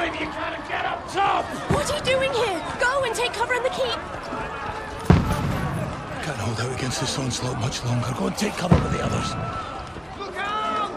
if you gotta get up top! What are you doing here? Go and take cover in the keep. Can't hold out against this onslaught much longer. Go and take cover with the others. Look out!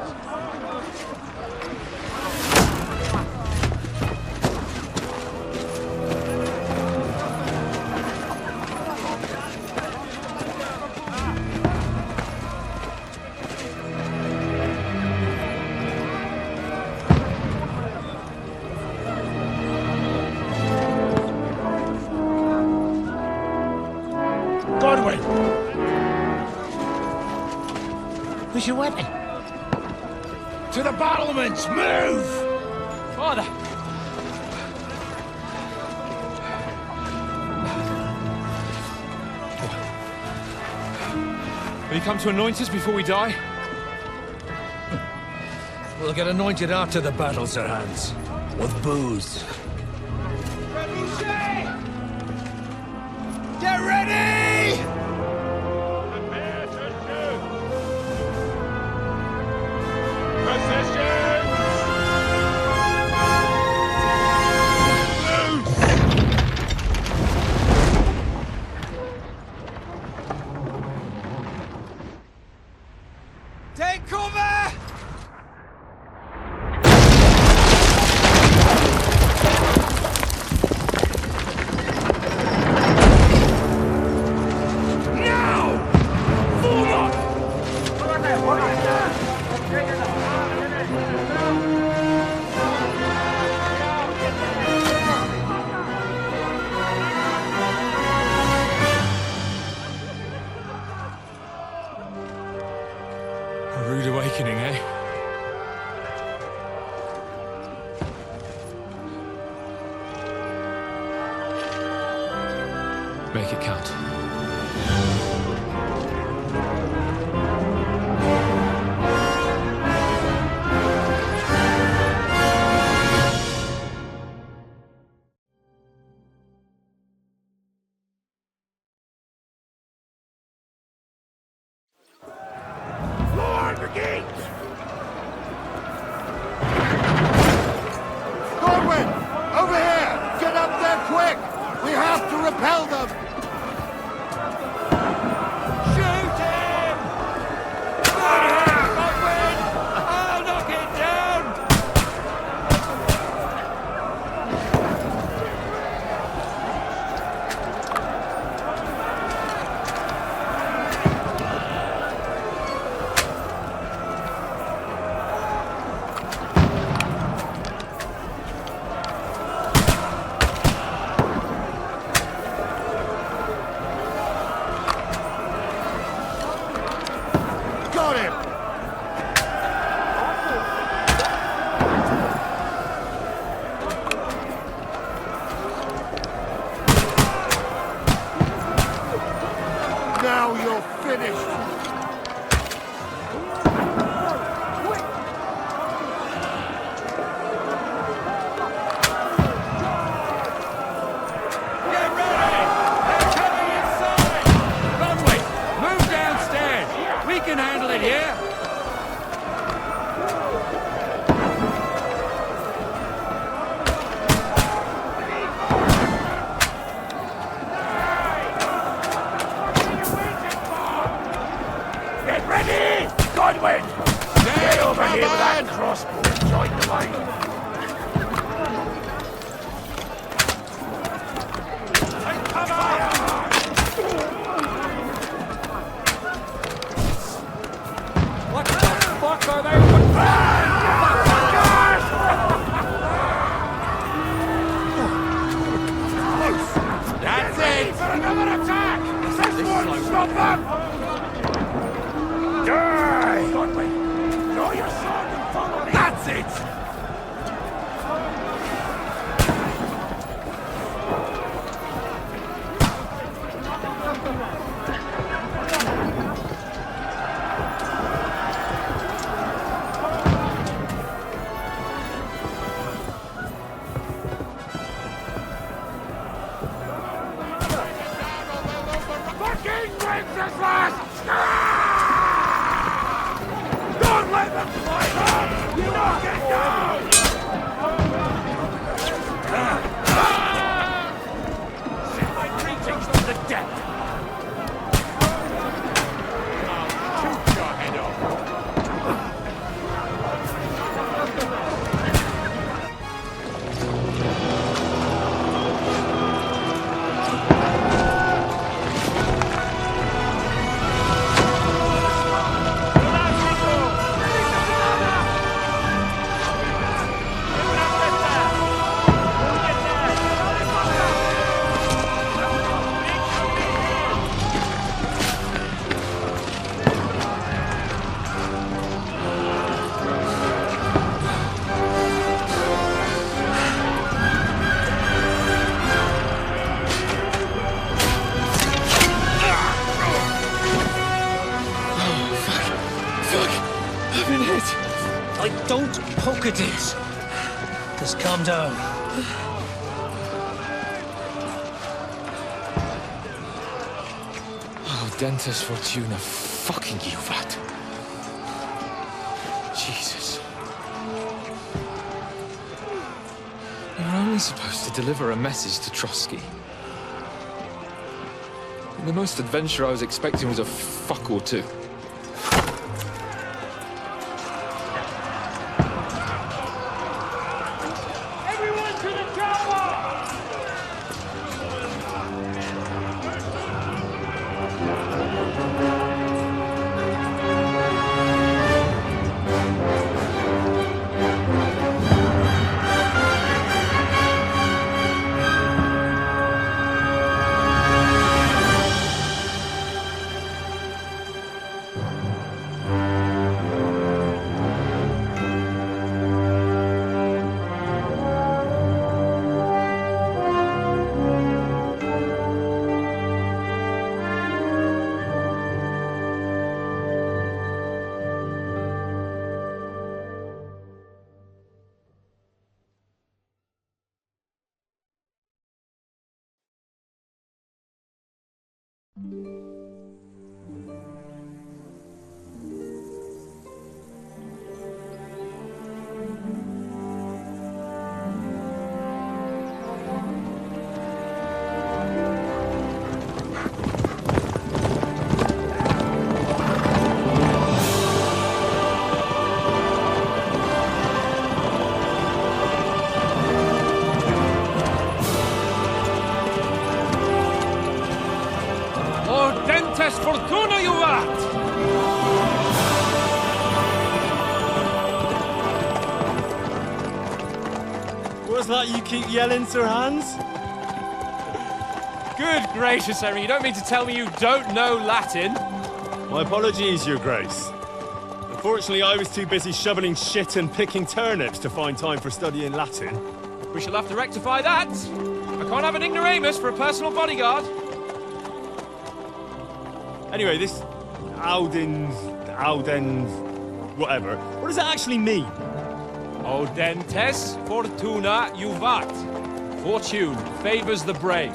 Godwin! Where's your weapon? To the battlements! Move! Father! Will you come to anoint us before we die? We'll get anointed after the battles are hands. With booze. Get ready! Prepare to shoot! Position! Take cover! A rude awakening, eh? Make it count. Lord, the gates! Godwin! Over here! Get up there quick! We have to repel them! Podelitесь. Just calm down. Oh, Dentes Fortuna, fucking juvat. Jesus. You're only supposed to deliver a message to Trotsky. And the most adventure I was expecting was a fuck or two. Everyone to the chopper! Dentes Fortuna, juvat! What's that you keep yelling, Sir Hans? Good gracious, Henry, you don't mean to tell me you don't know Latin? My apologies, Your Grace. Unfortunately, I was too busy shoveling shit and picking turnips to find time for studying Latin. We shall have to rectify that. I can't have an ignoramus for a personal bodyguard. Anyway, this Audens, whatever. What does that actually mean? Audentes Fortuna juvat. Fortune favors the brave.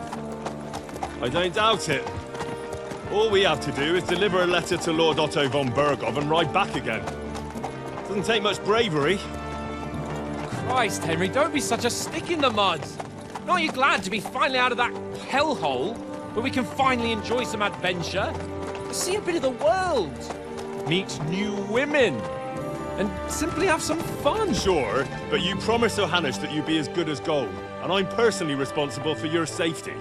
I don't doubt it. All we have to do is deliver a letter to Lord Otto von Bergov and ride back again. Doesn't take much bravery. Christ, Henry, don't be such a stick in the mud. Aren't you glad to be finally out of that hellhole where we can finally enjoy some adventure? See a bit of the world, meet new women, and simply have some fun. Sure, but you promised Johannes that you'd be as good as gold, and I'm personally responsible for your safety.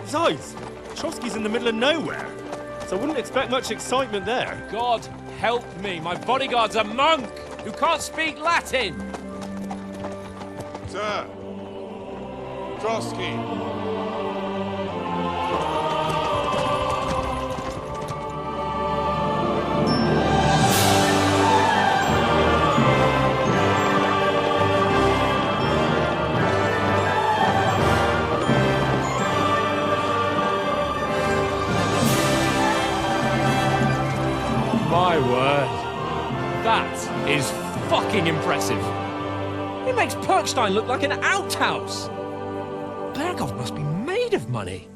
Besides, Trotsky's in the middle of nowhere, so I wouldn't expect much excitement there. God help me, my bodyguard's a monk who can't speak Latin. Sir! Trotsky! My word. That is fucking impressive. It makes Perkstein look like an outhouse. Bergov must be made of money.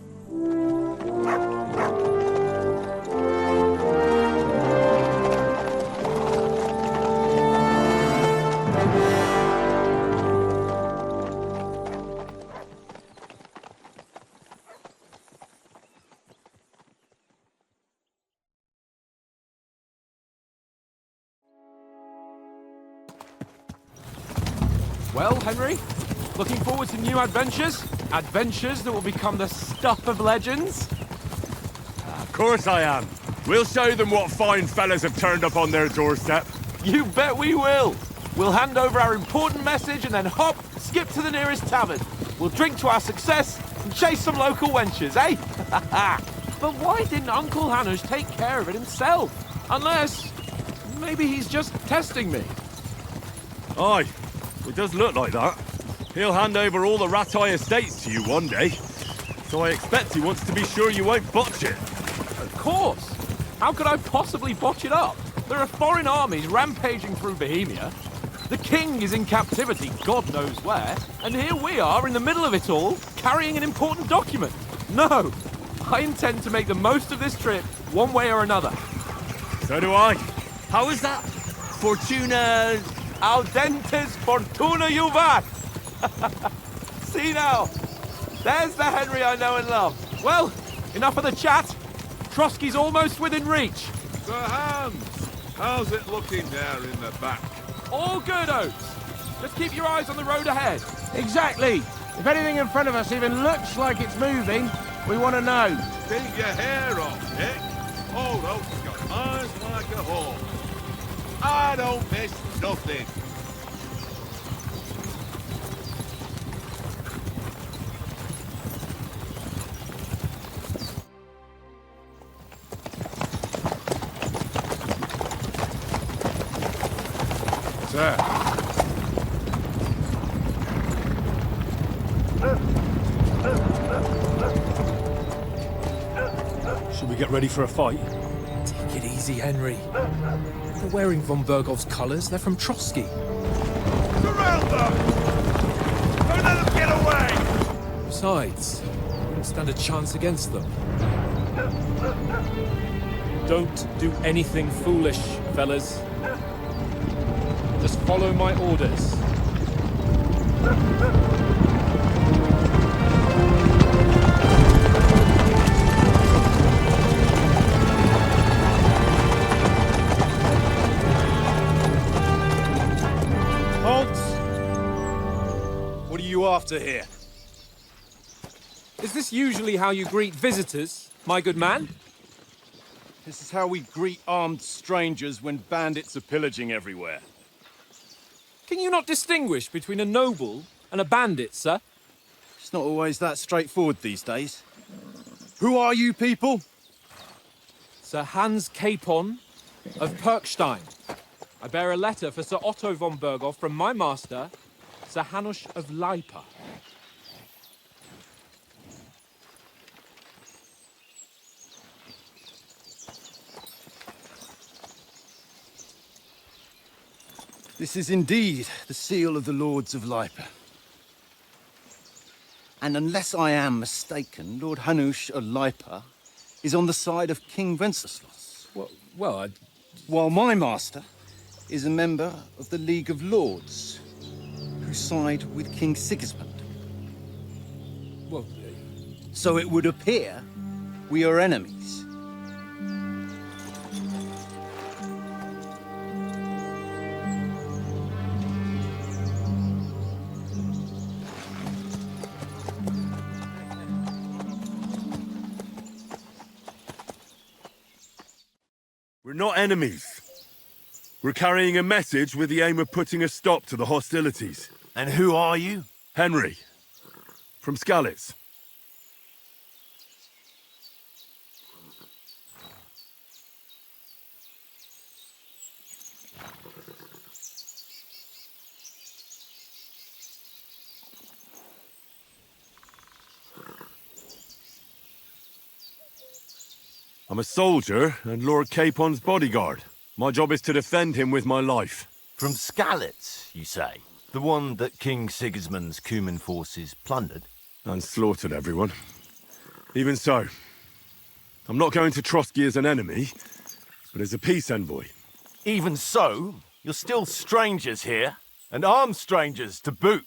Well, Henry, looking forward to new adventures? Adventures that will become the stuff of legends? Of course I am. We'll show them what fine fellas have turned up on their doorstep. You bet we will. We'll hand over our important message and then hop, skip to the nearest tavern. We'll drink to our success and chase some local wenches, eh? But why didn't Uncle Hannes take care of it himself? Unless, maybe he's just testing me. Aye, it does look like that. He'll hand over all the Ratai estates to you one day. So I expect he wants to be sure you won't botch it. Of course. How could I possibly botch it up? There are foreign armies rampaging through Bohemia. The king is in captivity, God knows where, and here we are in the middle of it all, carrying an important document. No, I intend to make the most of this trip, one way or another. So do I. How is that? Fortuna... Audentes fortuna juvat! See now, there's the Henry I know and love. Well, enough of the chat. Trotsky's almost within reach. Sir Hans, how's it looking there in the back? All good, Oates. Just keep your eyes on the road ahead. Exactly. If anything in front of us even looks like it's moving, we want to know. Take your hair off, Nick. Old Oak's got eyes like a hawk. I don't miss nothing. Sir. Should we get ready for a fight? Take it easy, Henry. They're wearing von Bergov's colours. They're from Trotsky. Surround them! Don't let them get away! Besides, we wouldn't stand a chance against them. Don't do anything foolish, fellas. Just follow my orders. Halt! What are you after here? Is this usually how you greet visitors, my good man? This is how we greet armed strangers when bandits are pillaging everywhere. Can you not distinguish between a noble and a bandit, sir? It's not always that straightforward these days. Who are you people? Sir Hans Capon of Perkstein. I bear a letter for Sir Otto von Berghoff from my master, Sir Hanush of Lipa. This is indeed the seal of the Lords of Lipa. And unless I am mistaken, Lord Hanush of Lipa is on the side of King Wenceslas. Well, While my master is a member of the League of Lords, who side with King Sigismund. well, So it would appear we are enemies. We're not enemies. We're carrying a message with the aim of putting a stop to the hostilities. And who are you? Henry, from Skalitz. I'm a soldier and Lord Capon's bodyguard. My job is to defend him with my life. From Skalitz, you say? The one that King Sigismund's Cuman forces plundered? And slaughtered everyone. Even so, I'm not going to Trotsky as an enemy, but as a peace envoy. Even so, you're still strangers here, and armed strangers to boot.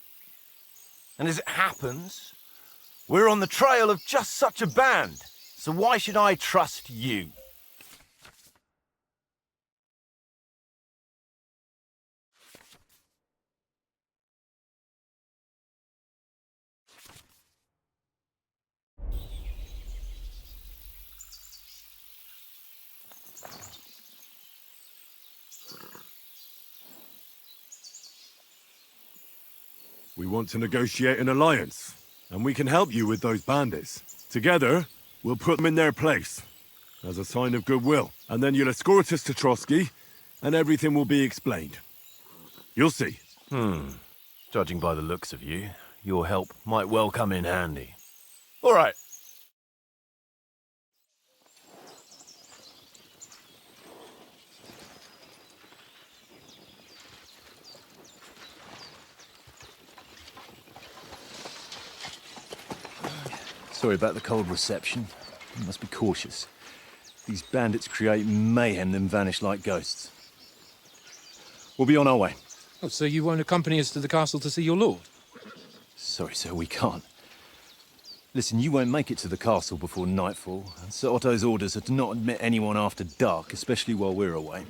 And as it happens, we're on the trail of just such a band. So why should I trust you? We want to negotiate an alliance, and we can help you with those bandits. Together, we'll put them in their place, as a sign of goodwill. And then you'll escort us to Trotsky, and everything will be explained. You'll see. Judging by the looks of you, your help might well come in handy. All right. Sorry about the cold reception. You must be cautious. These bandits create mayhem, then vanish like ghosts. We'll be on our way. Oh, so you won't accompany us to the castle to see your lord? Sorry, sir, we can't. Listen, you won't make it to the castle before nightfall, and Sir Otto's orders are to not admit anyone after dark, especially while we're away.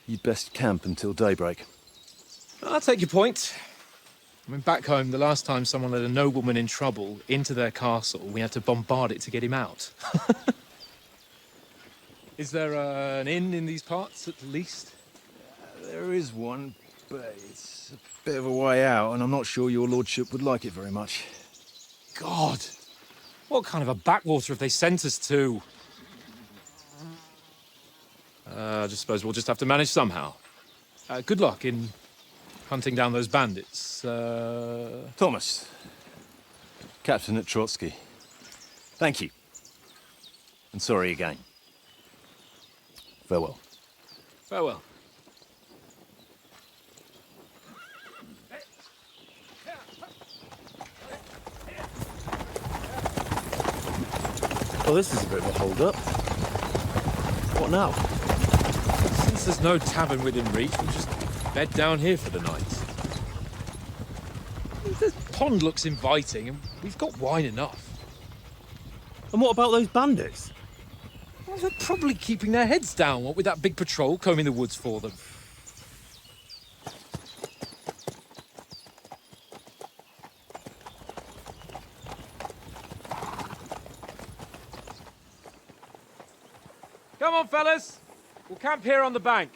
You'd best camp until daybreak. I'll take your point. I mean, back home, the last time someone let a nobleman in trouble into their castle, we had to bombard it to get him out. Is there an inn in these parts, at least? There is one, but it's a bit of a way out, and I'm not sure your lordship would like it very much. God! What kind of a backwater have they sent us to? I just suppose we'll just have to manage somehow. Good luck in hunting down those bandits. Thomas, Captain at Trotsky. Thank you. And sorry again. Farewell. Farewell. Well, this is a bit of a hold-up. What now? Since there's no tavern within reach, we'll just bed down here for the night. The pond looks inviting, and we've got wine enough. And what about those bandits? Well, they're probably keeping their heads down, what with that big patrol combing the woods for them. Come on, fellas. We'll camp here on the bank.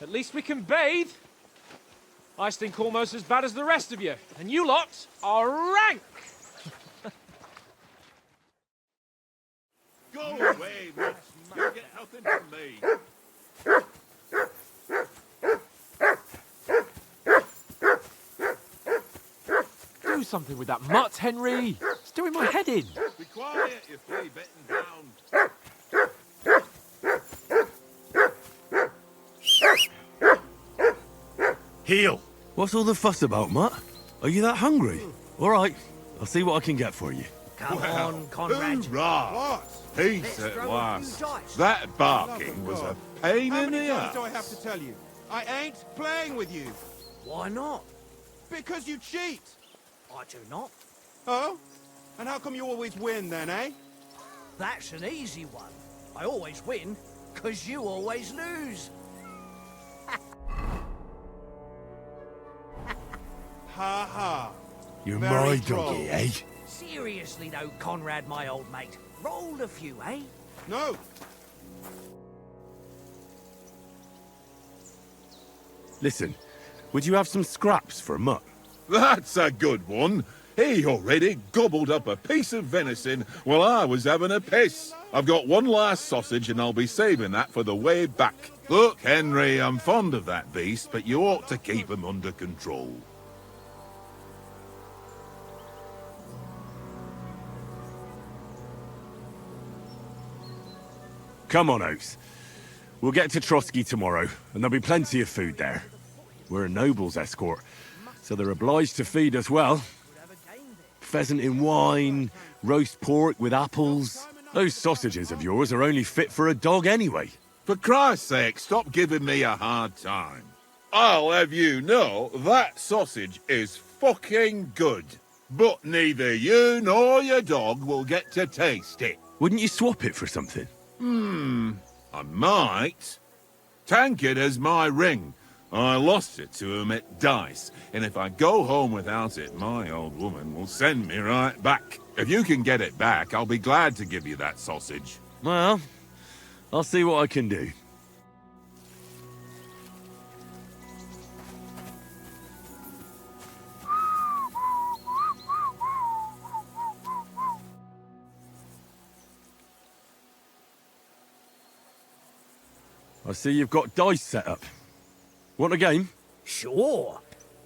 At least we can bathe. I stink almost as bad as the rest of you, and you lot are rank. Go away, Wolf. You'll get nothing from me. Do something with that mutt, Henry. It's doing my head in. Be quiet, you flea-bitten hound. Heel! What's all the fuss about, Mutt? Are you that hungry? All right, I'll see what I can get for you. Come on, Conrad. Hoorah! Peace Let's at throw a last. few dice. That barking was a pain How in many the times do I ass. have to tell you? I ain't playing with you. Why not? Because you cheat. I do not. Oh? And how come you always win then, eh? That's an easy one. I always win, 'cause you always lose. Ha ha. You're Very my droll. doggy, eh? Seriously though, Conrad, my old mate. Roll a few, eh? No. Listen, would you have some scraps for Mutt? That's a good one. He already gobbled up a piece of venison while I was having a piss. I've got one last sausage and I'll be saving that for the way back. Look, Henry, I'm fond of that beast, but you ought to keep him under control. Come on, Oaks. We'll get to Trotsky tomorrow, and there'll be plenty of food there. We're a noble's escort, so they're obliged to feed us well. Pheasant in wine, roast pork with apples. Those sausages of yours are only fit for a dog anyway. For Christ's sake, stop giving me a hard time. I'll have you know that sausage is fucking good. But neither you nor your dog will get to taste it. Wouldn't you swap it for something? I might. Tankard has my ring. I lost it to him at dice, and if I go home without it, my old woman will send me right back. If you can get it back, I'll be glad to give you that sausage. Well, I'll see what I can do. I see you've got dice set up. Want a game? Sure.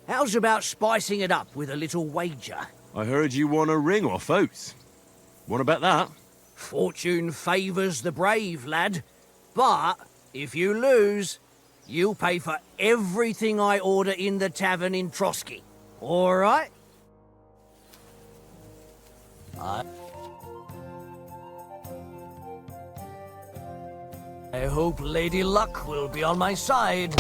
How's about spicing it up with a little wager? I heard you won a ring off Oates. What about that? Fortune favours the brave, lad. But if you lose, you'll pay for everything I order in the tavern in Trotsky. All right? I hope Lady Luck will be on my side.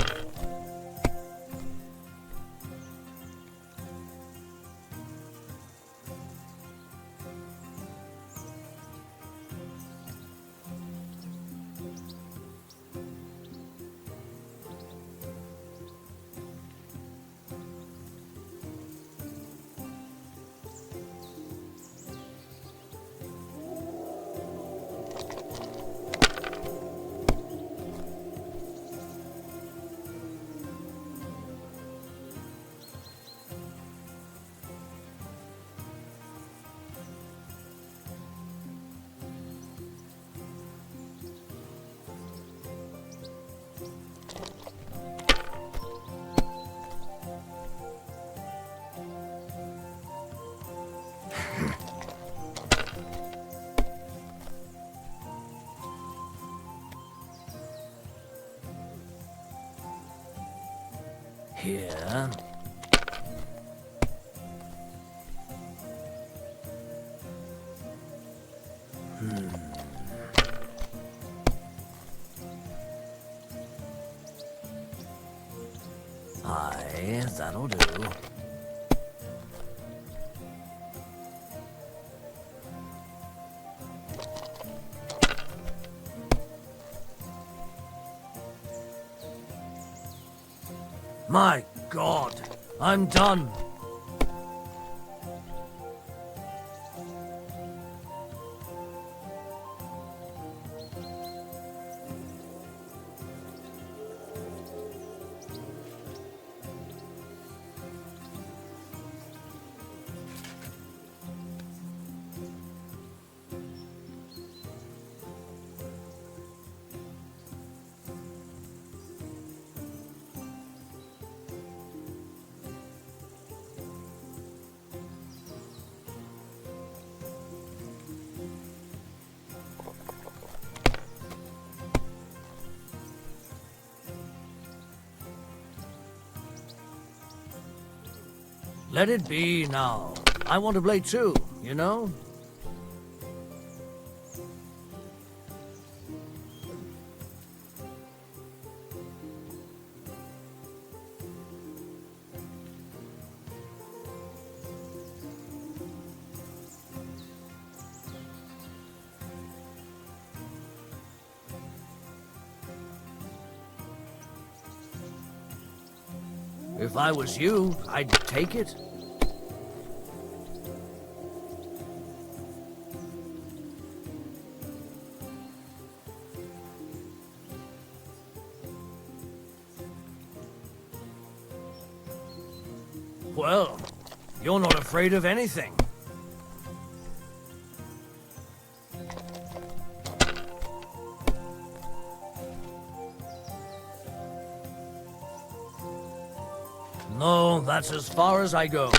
Here. Aye, that'll do. My God, I'm done. Let it be now. I want to play too, you know? If I was you, I'd take it. Well, you're not afraid of anything. No, that's as far as I go.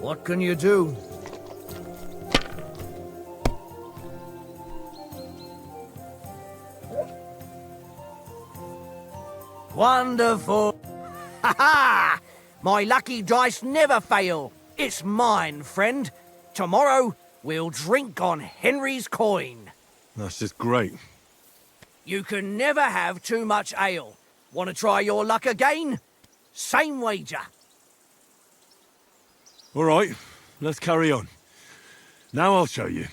What can you do? Wonderful! Ha ha! My lucky dice never fail. It's mine, friend. Tomorrow, we'll drink on Henry's coin. That's just great. You can never have too much ale. Want to try your luck again? Same wager. All right, let's carry on. Now I'll show you.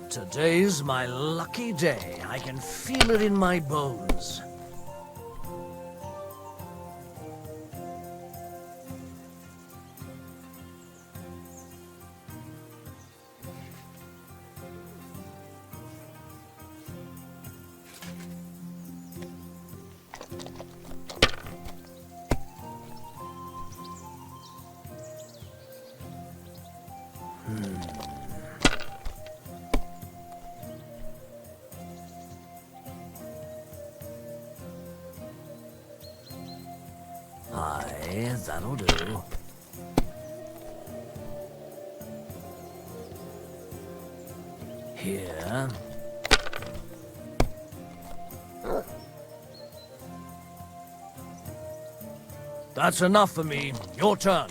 Today's my lucky day. I can feel it in my bones. Okay, that'll do. Here. That's enough for me. Your turn.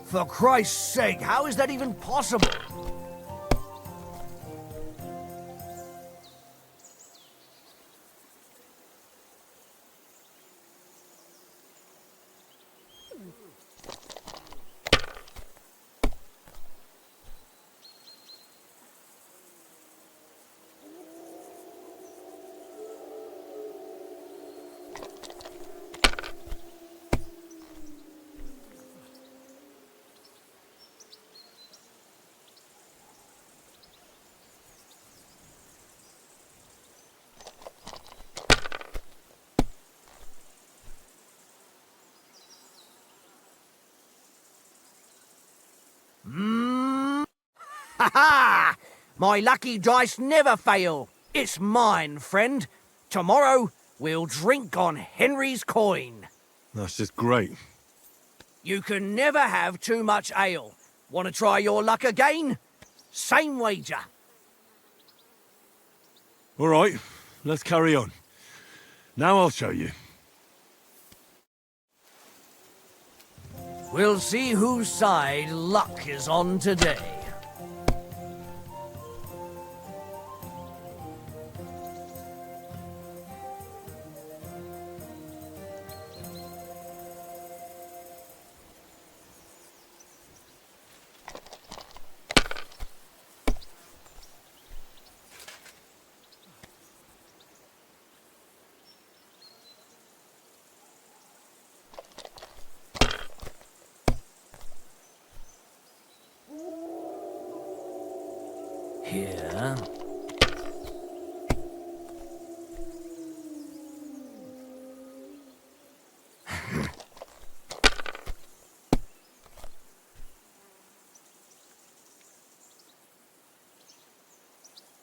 For Christ's sake, how is that even possible? Ha-ha! My lucky dice never fail. It's mine, friend. Tomorrow, we'll drink on Henry's coin. That's just great. You can never have too much ale. Want to try your luck again? Same wager. All right, let's carry on. Now I'll show you. We'll see whose side luck is on today. Here.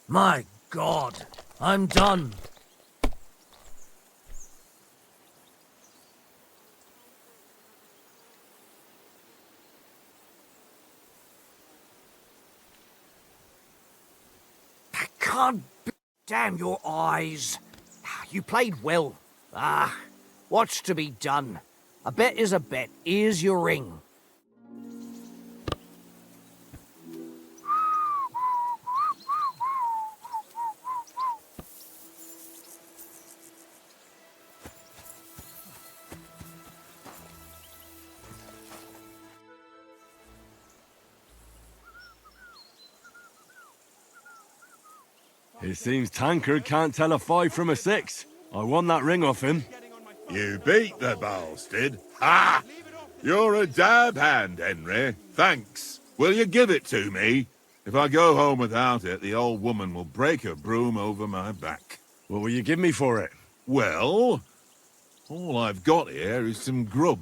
My God, I'm done. Can't be. Damn your eyes. You played well. What's to be done? A bet is a bet. Here's your ring. It seems Tankard can't tell a 5 from a 6. I won that ring off him. You beat the bastard. Ha! You're a dab hand, Henry. Thanks. Will you give it to me? If I go home without it, the old woman will break her broom over my back. What will you give me for it? Well, all I've got here is some grub.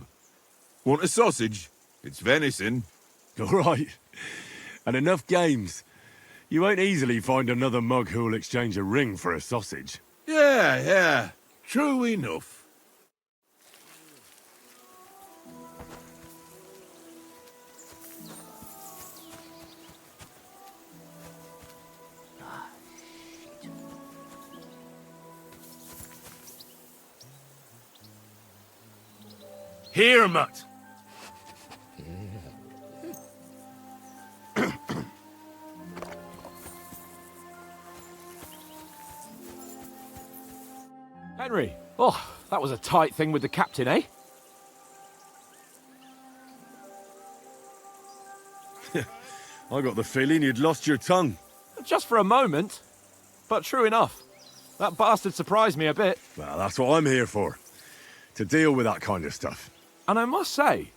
Want a sausage? It's venison. All right. And enough games. You won't easily find another mug who'll exchange a ring for a sausage. Yeah. True enough. Here, mutt. Henry, oh, that was a tight thing with the captain, eh? I got the feeling you'd lost your tongue. Just for a moment. But true enough. That bastard surprised me a bit. Well, that's what I'm here for. to deal with that kind of stuff. And I must say,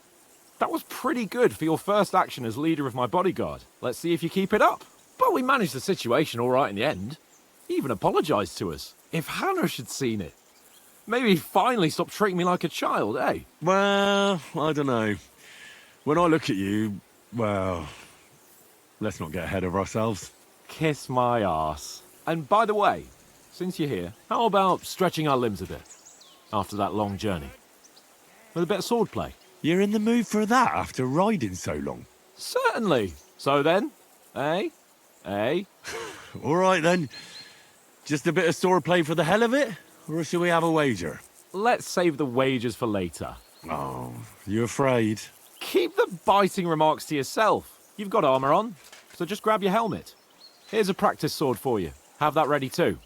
that was pretty good for your first action as leader of my bodyguard. Let's see if you keep it up. But we managed the situation all right in the end. He even apologised to us. If Hanush had seen it, maybe he'd finally stop treating me like a child, eh? Well, I don't know. When I look at you, well, let's not get ahead of ourselves. Kiss my arse. And by the way, since you're here, how about stretching our limbs a bit after that long journey? With a bit of swordplay. You're in the mood for that after riding so long? Certainly. So then, eh? Eh? All right then. Just a bit of swordplay for the hell of it? Or shall we have a wager? Let's save the wagers for later. Oh, you afraid? Keep the biting remarks to yourself. You've got armour on, so just grab your helmet. Here's a practice sword for you. Have that ready too.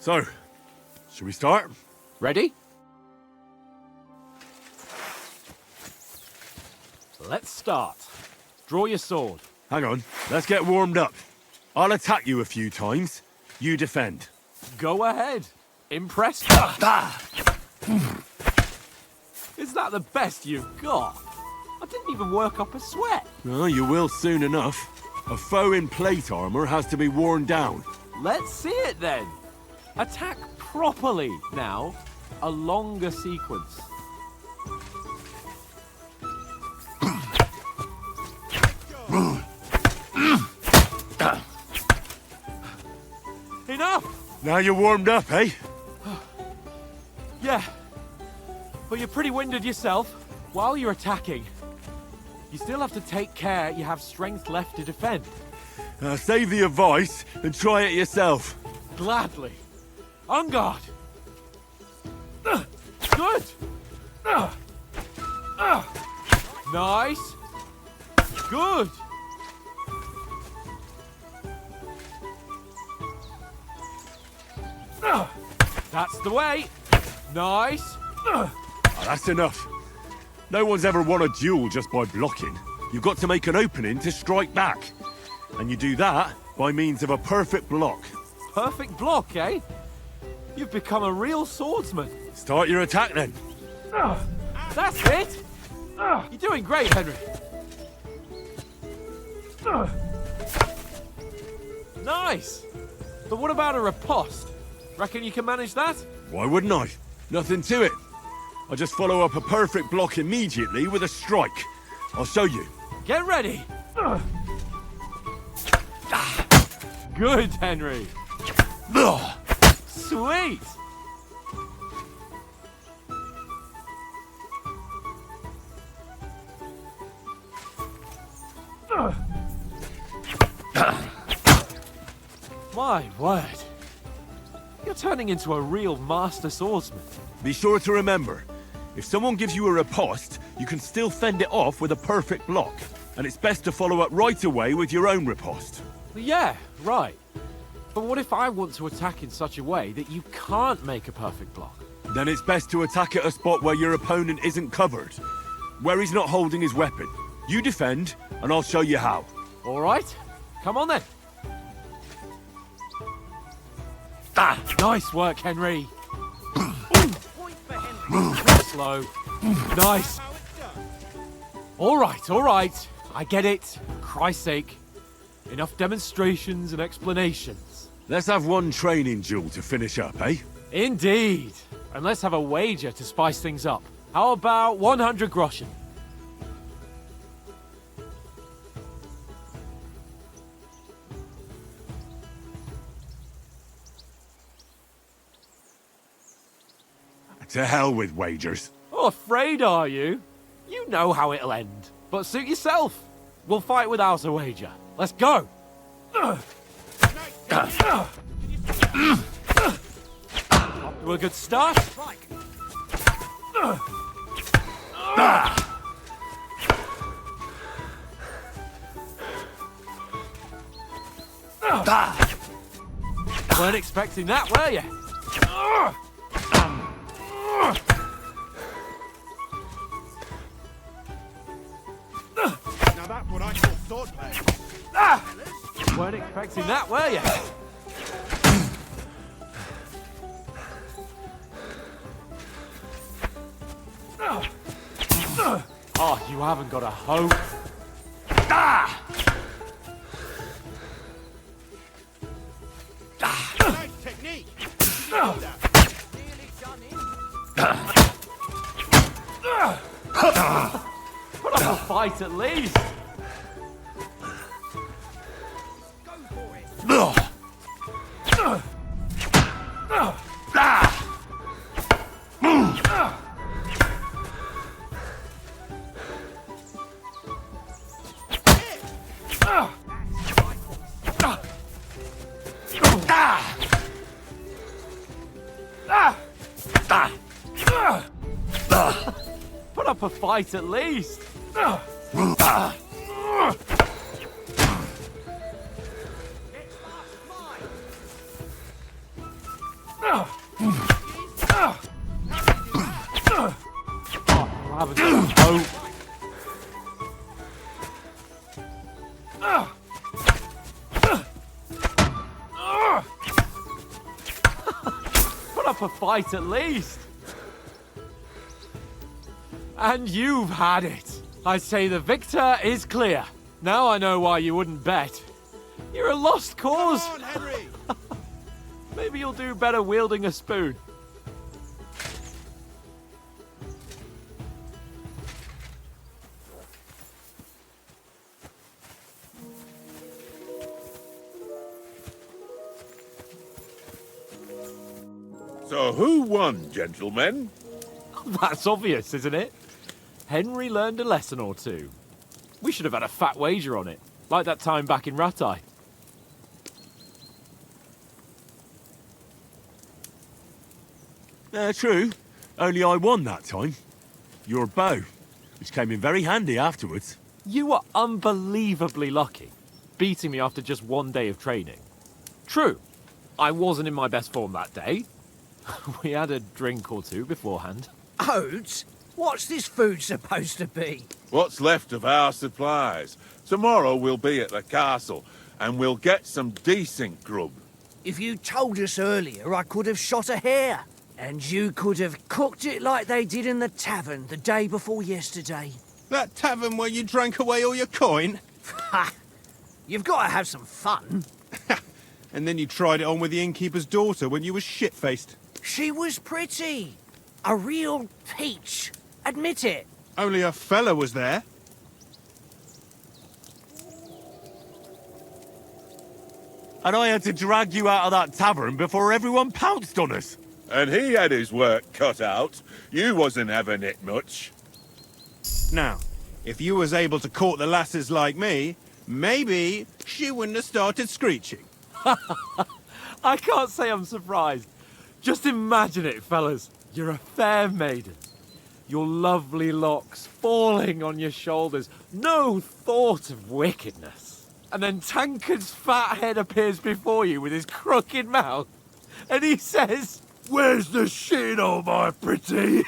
So, should we start? Ready? Let's start. Draw your sword. Hang on, let's get warmed up. I'll attack you a few times. You defend. Go ahead. Impressed? Is that the best you've got? I didn't even work up a sweat. Oh, you will soon enough. A foe in plate armor has to be worn down. Let's see it then. Attack properly now. A longer sequence. Enough! Now you're warmed up, eh? Yeah. But you're pretty winded yourself. While you're attacking, you still have to take care you have strength left to defend. Save the advice and try it yourself. Gladly. On guard. Good. Nice. Good. That's the way. Nice. Oh, that's enough. No one's ever won a duel just by blocking. You've got to make an opening to strike back. And you do that by means of a perfect block. Perfect block, eh? You've become a real swordsman. Start your attack then. That's it. You're doing great, Henry. Nice. But what about a riposte? Reckon you can manage that? Why wouldn't I? Nothing to it. I just follow up a perfect block immediately with a strike. I'll show you. Get ready. Good, Henry. Sweet. My word. You're turning into a real master swordsman. Be sure to remember, if someone gives you a riposte, you can still fend it off with a perfect block. And it's best to follow up right away with your own riposte. Yeah, right. But what if I want to attack in such a way that you can't make a perfect block? Then it's best to attack at a spot where your opponent isn't covered. Where he's not holding his weapon. You defend, and I'll show you how. All right. Come on then. Nice work, Henry. Slow. Nice. All right. I get it. For Christ's sake. Enough demonstrations and explanations. Let's have one training duel to finish up, eh? Indeed. And let's have a wager to spice things up. How about 100 groschen? To hell with wagers. Oh, afraid are you? You know how it'll end. But suit yourself. We'll fight without a wager. Let's go. Off to a good start. Weren't expecting that, were you? Now that's what I call swordplay. Weren't expecting that, were you? Oh, you haven't got a hope. Nice technique. Put up a fight at least. Go for it. Put up a fight at least. Haven't got hope. Put up a fight at least. And you've had it. I say the victor is clear. Now I know why you wouldn't bet. You're a lost cause. Come on, Henry. Maybe you'll do better wielding a spoon. So who won, gentlemen? That's obvious, isn't it? Henry learned a lesson or two. We should have had a fat wager on it, like that time back in Rattay. True. Only I won that time. Your bow, which came in very handy afterwards. You were unbelievably lucky, beating me after just one day of training. True, I wasn't in my best form that day. We had a drink or two beforehand. Oats? What's this food supposed to be? What's left of our supplies. Tomorrow we'll be at the castle, and we'll get some decent grub. If you told us earlier, I could have shot a hare. And you could have cooked it like they did in the tavern the day before yesterday. That tavern where you drank away all your coin? Ha! You've got to have some fun. And then you tried it on with the innkeeper's daughter when you were shit-faced. She was pretty. A real peach. Admit it. Only a fella was there. And I had to drag you out of that tavern before everyone pounced on us. And he had his work cut out. You wasn't having it much. Now, if you was able to court the lasses like me, maybe she wouldn't have started screeching. I can't say I'm surprised. Just imagine it, fellas. You're a fair maiden. Your lovely locks falling on your shoulders. No thought of wickedness. And then Tankard's fat head appears before you with his crooked mouth. And he says, "Where's the shit, oh my pretty?"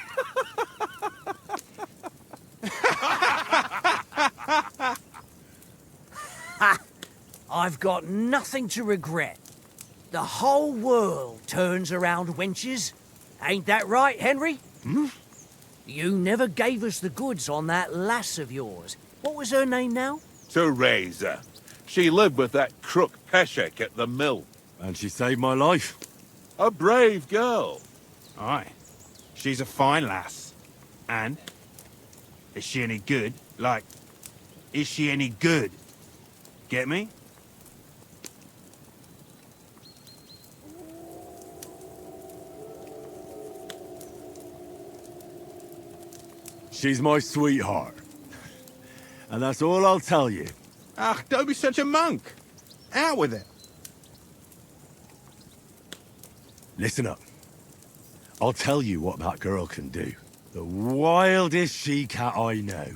I've got nothing to regret. The whole world turns around wenches. Ain't that right, Henry? You never gave us the goods on that lass of yours. What was her name now? Teresa. She lived with that crook Peshek at the mill. And she saved my life. A brave girl. Aye. She's a fine lass. And? Is she any good? Like, is she any good? Get me? She's my sweetheart. And that's all I'll tell you. Ah, don't be such a monk. Out with it. Listen up. I'll tell you what that girl can do. The wildest she-cat I know.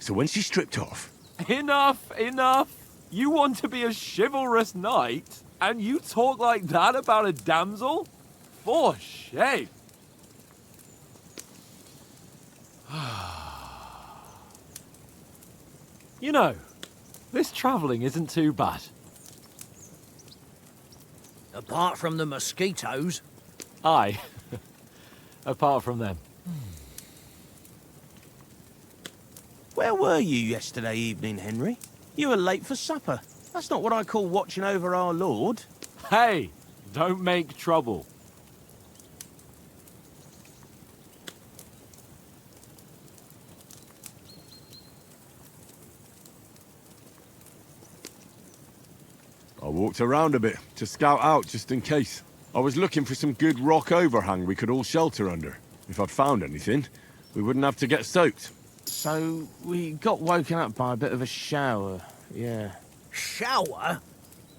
So when she's stripped off... Enough, enough. You want to be a chivalrous knight, and you talk like that about a damsel? For shame. You know, this travelling isn't too bad. Apart from the mosquitoes. Aye. Apart from them. Where were you yesterday evening, Henry? You were late for supper. That's not what I call watching over our Lord. Hey, don't make trouble. I walked around a bit to scout out just in case. I was looking for some good rock overhang we could all shelter under. If I'd found anything, we wouldn't have to get soaked. So, we got woken up by a bit of a shower, yeah. Shower?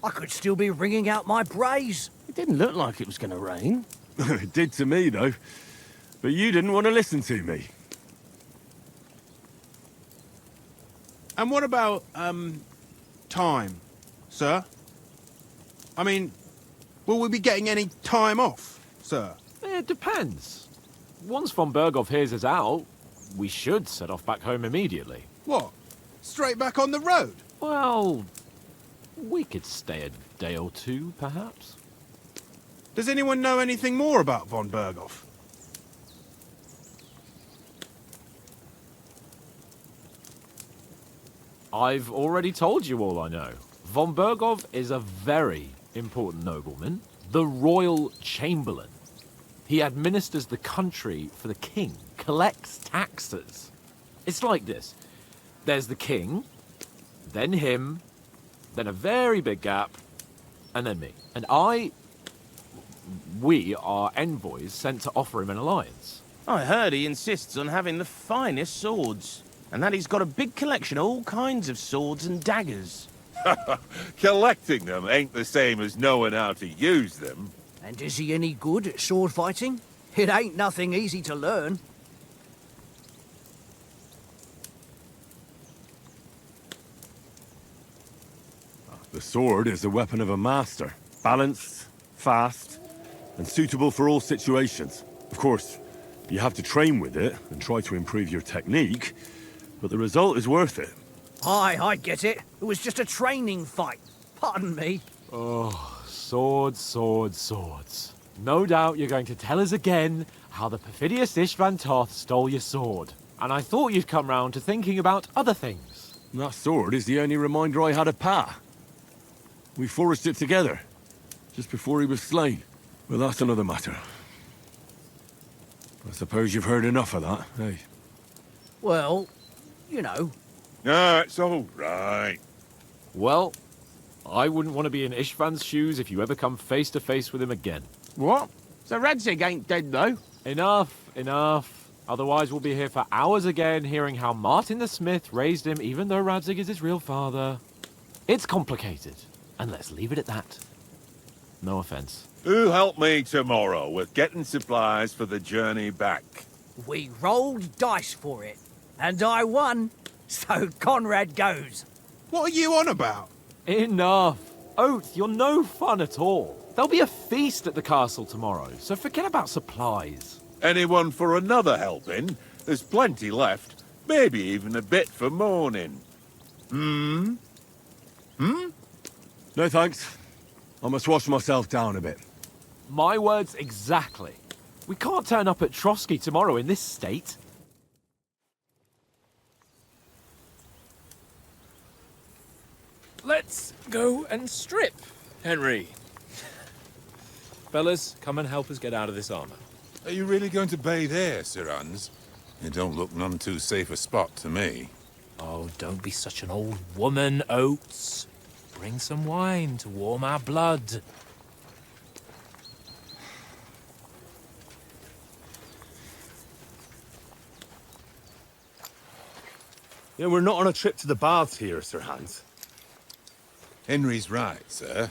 I could still be wringing out my brays. It didn't look like it was going to rain. It did to me, though. But you didn't want to listen to me. And what about, time, sir? I mean, will we be getting any time off, sir? It depends. Once von Berghoff hears us out, we should set off back home immediately. What? Straight back on the road? Well, we could stay a day or two, perhaps. Does anyone know anything more about von Berghoff? I've already told you all I know. Von Berghoff is a very important nobleman, the royal chamberlain. He administers the country for the king, collects taxes. It's like this. There's the king, then him, then a very big gap, and then me. And we are envoys sent to offer him an alliance. I heard he insists on having the finest swords, and that he's got a big collection of all kinds of swords and daggers. Collecting them ain't the same as knowing how to use them. And is he any good at sword fighting? It ain't nothing easy to learn. The sword is the weapon of a master. Balanced, fast, and suitable for all situations. Of course, you have to train with it and try to improve your technique, but the result is worth it. Aye, I get it. It was just a training fight. Pardon me. Oh, swords, swords, swords. No doubt you're going to tell us again how the perfidious Istvan Toth stole your sword. And I thought you'd come round to thinking about other things. That sword is the only reminder I had of Pa. We forged it together, just before he was slain. Well, that's another matter. I suppose you've heard enough of that, eh? Well, you know. No, it's all right. Well, I wouldn't want to be in Istvan's shoes if you ever come face to face with him again. What? So Radzig ain't dead, though? Enough, enough. Otherwise we'll be here for hours again hearing how Martin the Smith raised him even though Radzig is his real father. It's complicated, and let's leave it at that. No offense. Who help me tomorrow with getting supplies for the journey back? We rolled dice for it, and I won. So Conrad goes. What are you on about? Enough. Oath, you're no fun at all. There'll be a feast at the castle tomorrow, so forget about supplies. Anyone for another helping? There's plenty left. Maybe even a bit for morning. No thanks. I must wash myself down a bit. My words exactly. We can't turn up at Trotsky tomorrow in this state. let's go and strip, Henry. Fellas, come and help us get out of this armor. Are you really going to bathe here, Sir Hans? It don't look none too safe a spot to me. Oh, don't be such an old woman, Oates. Bring some wine to warm our blood. Yeah, we're not on a trip to the baths here, Sir Hans. Henry's right, sir.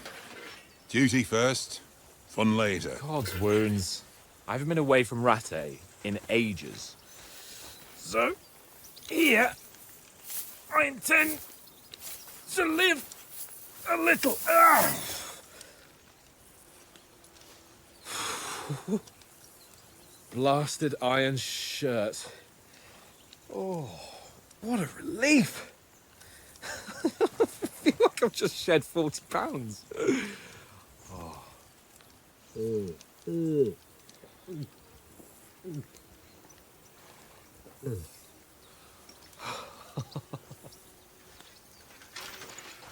Duty first, fun later. God's wounds. I haven't been away from Rattay in ages. So, here, I intend to live a little. Blasted iron shirt. Oh, what a relief. I feel like I've just shed 40 pounds. Oh.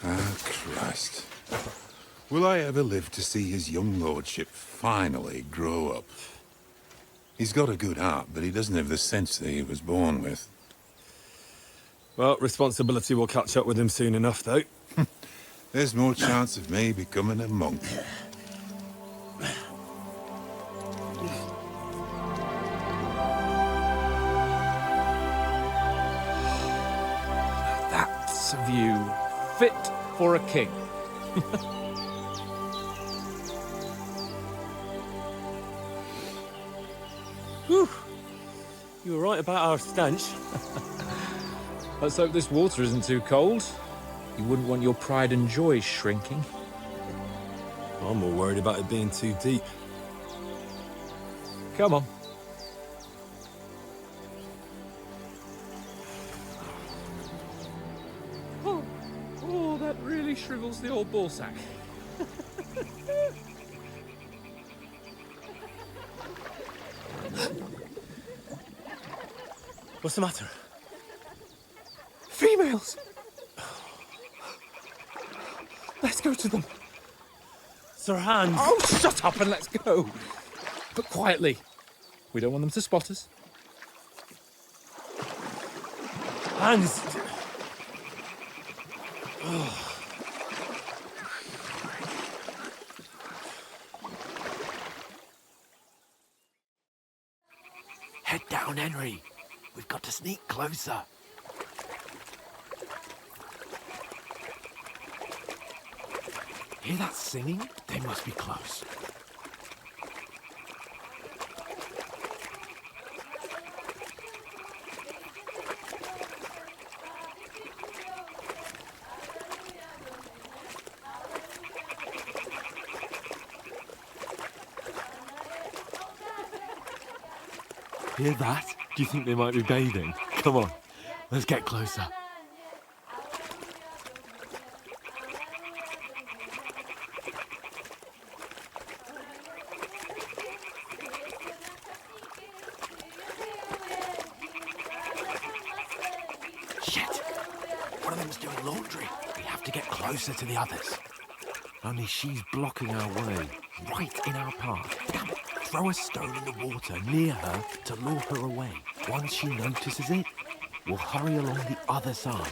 Ah, Christ. Will I ever live to see his young lordship finally grow up? He's got a good heart, but he doesn't have the sense that he was born with. Well, responsibility will catch up with him soon enough, though. There's more chance of me becoming a monk. That's a view fit for a king. Whew. You were right about our stench. Let's hope this water isn't too cold. You wouldn't want your pride and joy shrinking. I'm more worried about it being too deep. Come on. Oh, that really shrivels the old ball sack. What's the matter? Females! Let's go to them. Sir Hans! Oh, shut up and let's go. But quietly. We don't want them to spot us. Hans! Head down, Henry. We've got to sneak closer. Hear that singing? They must be close. Hear that? Do you think they might be bathing? Come on, let's get closer. Shit! One of them's doing laundry. We have to get closer to the others. Only she's blocking our way, right in our path. Damn it! Throw a stone in the water near her to lure her away. Once she notices it, we'll hurry along the other side.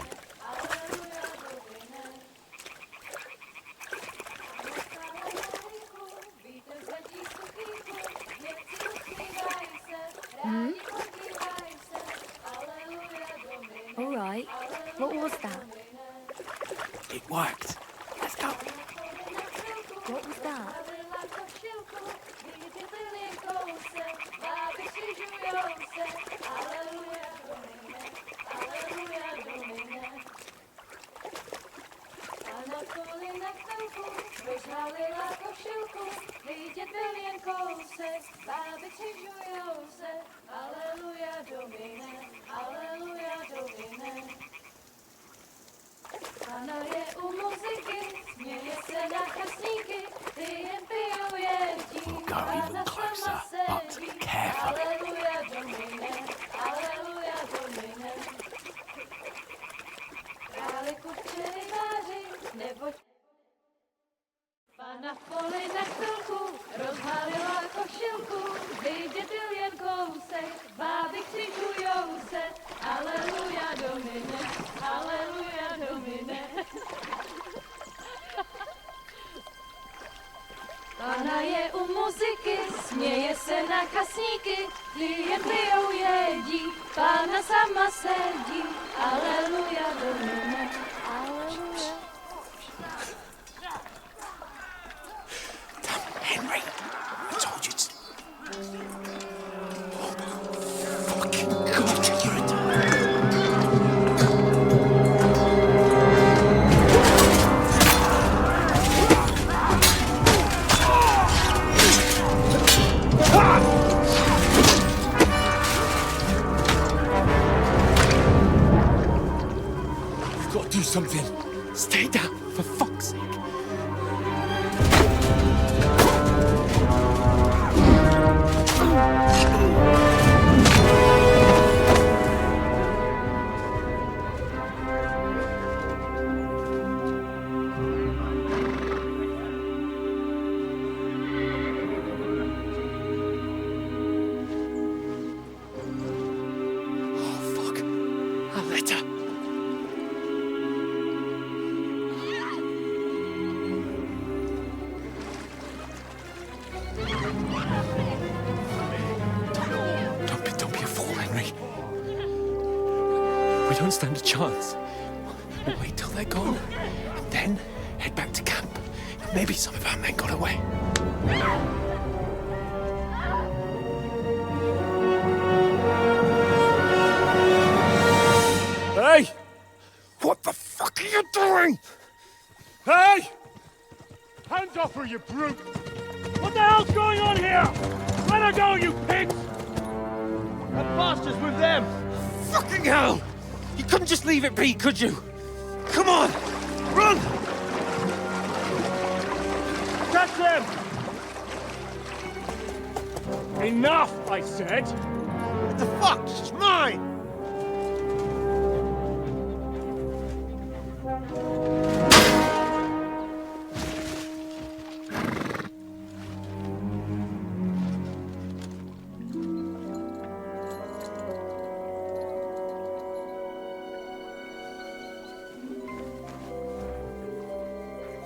All right. What was that? It worked. Let's go. What was that? We'll go even closer, but carefully. Pána je u muziky, směje se na kasníky, klient pijou jedí, Pána sama sedí, aleluja domine, aleluja. Damn it, Henry! I told you to... Oh, fucking God, you're a... You've got to do something. Stay down, for fuck's sake. We don't stand a chance. We'll wait till they're gone, and then head back to camp. Maybe some of our men got away. Hey! What the fuck are you doing? Hey! Hands off her, you brute! What the hell's going on here? Let her go, you pigs! That bastard's with them! Fucking hell! You couldn't just leave it be, could you? Come on! Run! Catch them! Enough, I said! What the fuck? It's mine!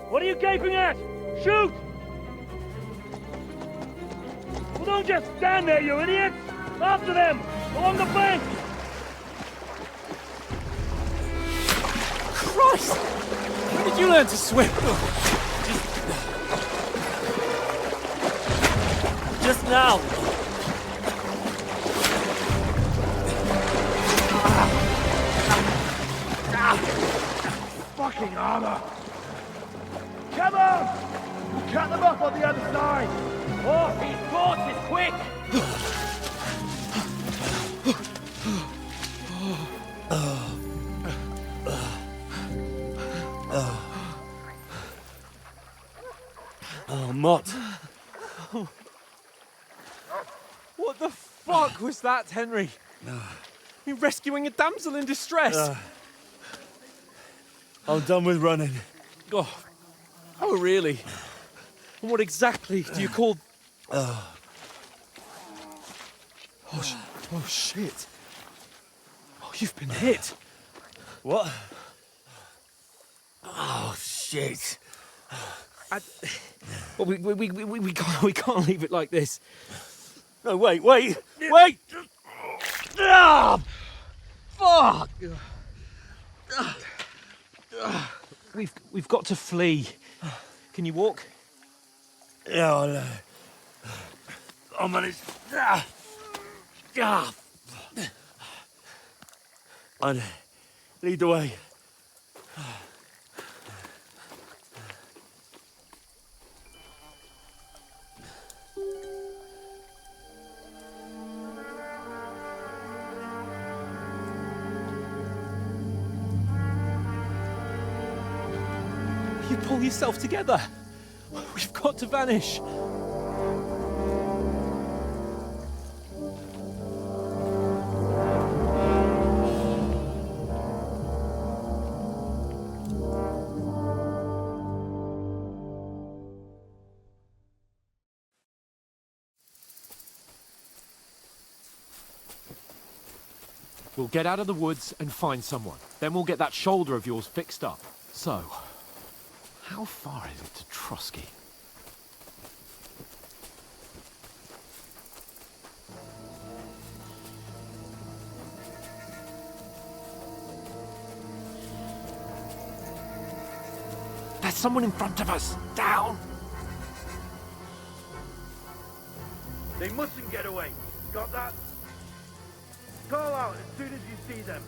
What are you gaping at? Shoot! Well, don't just stand there, you idiots! After them! Along the bank! Christ! When did you learn to swim? Just now! Fucking armor! Come on! We'll cut them off on the other side! Oh, these horses, quick! Oh, Mott. What the fuck was that, Henry? You rescuing a damsel in distress? I'm done with running. Oh, really? And what exactly do you call... Oh, shit. Oh, you've been hit. What? Oh, shit. Well, we can't leave it like this. No, wait! Ah! Fuck! We've got to flee. Can you walk? Yeah, I'll manage. I'd lead the way. You pull yourself together. We've got to vanish. We'll get out of the woods and find someone. Then we'll get that shoulder of yours fixed up. So, how far is it to Trotsky? There's someone in front of us! Down! They mustn't get away. Got that? Call out as soon as you see them.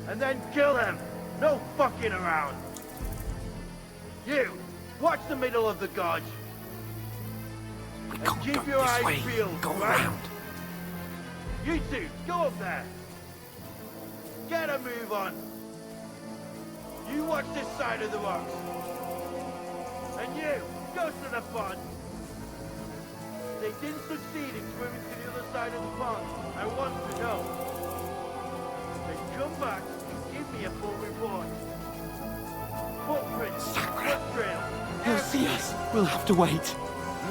And then kill them. No fucking around. You, watch the middle of the gorge. We And can't keep go your this eyes way. peeled, Go right? around. You two, go up there. Get a move on. You watch this side of the rocks. And you, go to the pond. They didn't succeed in swimming to the other side of the pond. I want to know. Then come back and give me a full report. Footprints, foot trail. He'll see us. We'll have to wait.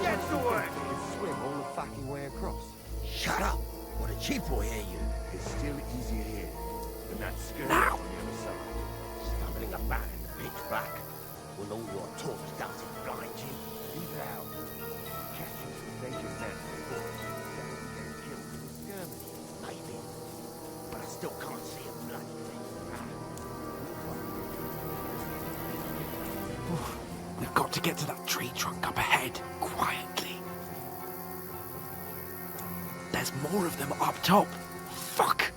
Get to work. Swim all the fucking way across. Shut up! What a cheap boy hear you. It's still easier here than that skirt Now. on the other side. Stumbling about in the pitch black. Will all your talk does it blind you? Leave it out. Catch us with naked men before you get killed in the skirmish. Maybe. But I still can't see a bloody thing. We've got to get to that tree trunk up ahead, quietly. There's more of them up top. Fuck!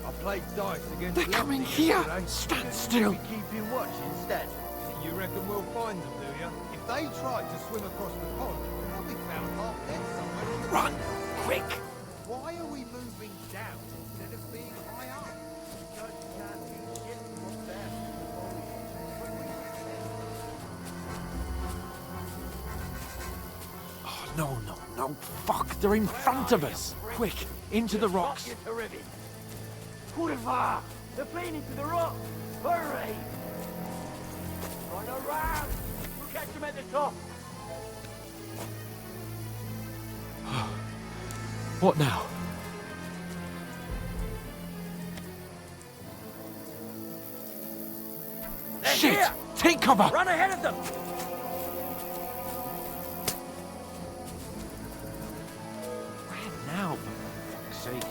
I played dice against They're coming here! Stand still! We keep you watch instead. You reckon we'll find them, do you? If they tried to swim across the pond, they'll be found half dead somewhere on the Run! Quick! Why are we moving down instead of being high up? Because you can't do shit from up there. Oh, no. Fuck, they're in front of us. Quick, into the rocks. Rock to ribbon. Kurva! They're playing into the rock! Hurry! Run around! We'll catch them at the top! What now? They're Shit! here! Take cover! Run ahead of them! Where now, for fuck's sake?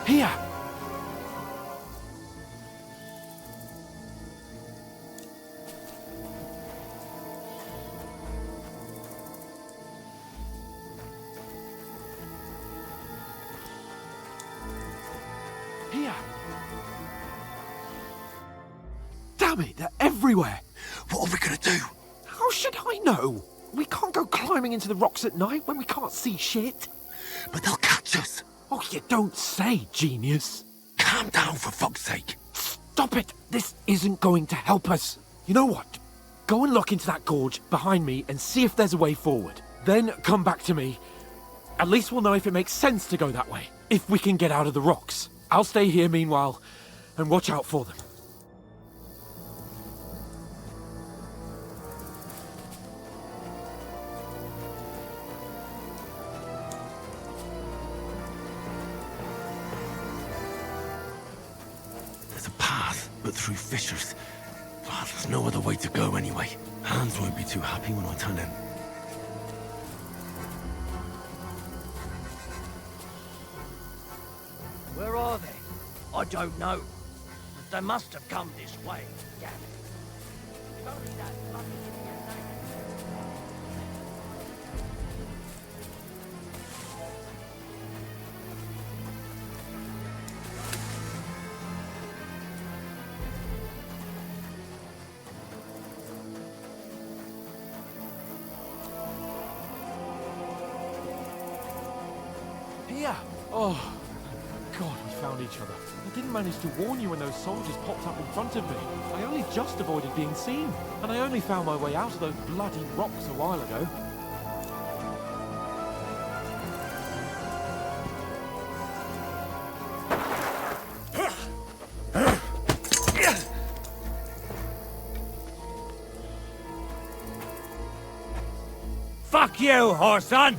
Here! Here! Damn it, they're everywhere! What are we gonna do? How should I know? We can't go climbing into the rocks at night when we can't see shit. But they'll catch us! Oh, you don't say, genius. Calm down, for fuck's sake! Stop it! This isn't going to help us. You know what? Go and look into that gorge behind me and see if there's a way forward. Then come back to me. At least we'll know if it makes sense to go that way. If we can get out of the rocks. I'll stay here meanwhile and watch out for them. There's a path, but through fissures. Oh, there's no other way to go anyway. Hans won't be too happy when I turn in. Where are they? I don't know. But they must have come this way. Damn it. If only that bloody idiot Here! Oh, God, we found each other. I didn't manage to warn you when those soldiers popped up in front of me. I only just avoided being seen. And I only found my way out of those bloody rocks a while ago. Fuck you, whoreson!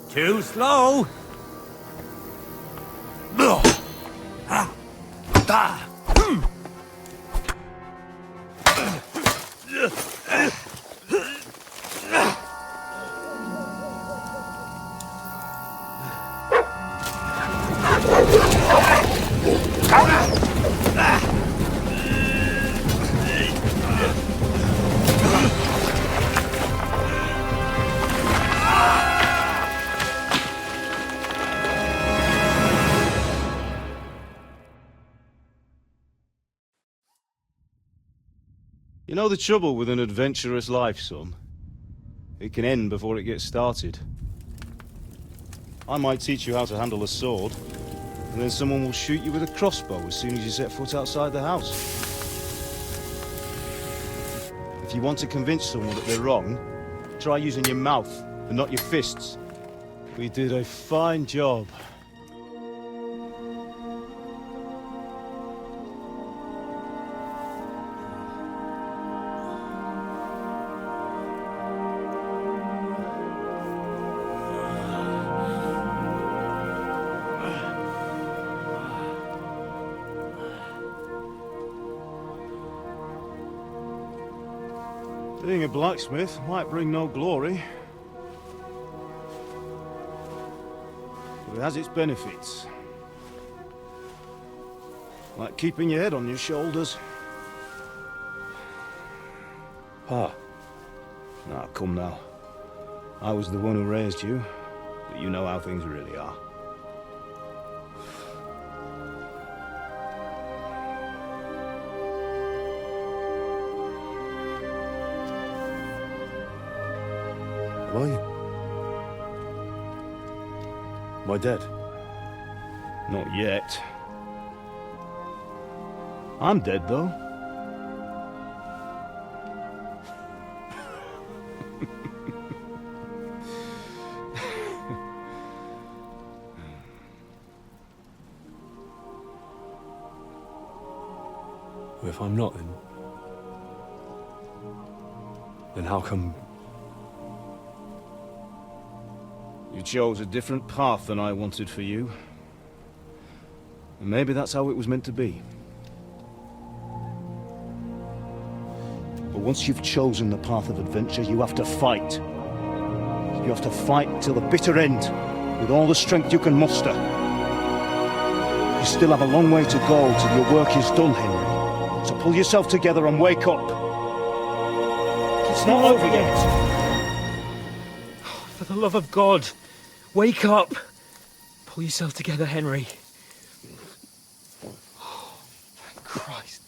Too slow! You know the trouble with an adventurous life, son? It can end before it gets started. I might teach you how to handle a sword, and then someone will shoot you with a crossbow as soon as you set foot outside the house. If you want to convince someone that they're wrong, try using your mouth and not your fists. We did a fine job. Being a blacksmith might bring no glory, but it has its benefits. Like keeping your head on your shoulders. Pa. Ah, come now. I was the one who raised you, but you know how things really are. Am I dead? Not yet. I'm dead, though. Well, if I'm not, then how come... You chose a different path than I wanted for you. And maybe that's how it was meant to be. But once you've chosen the path of adventure, you have to fight. You have to fight till the bitter end, with all the strength you can muster. You still have a long way to go till your work is done, Henry. So pull yourself together and wake up. It's not over yet. For the love of God, wake up! Pull yourself together, Henry. Oh, thank Christ.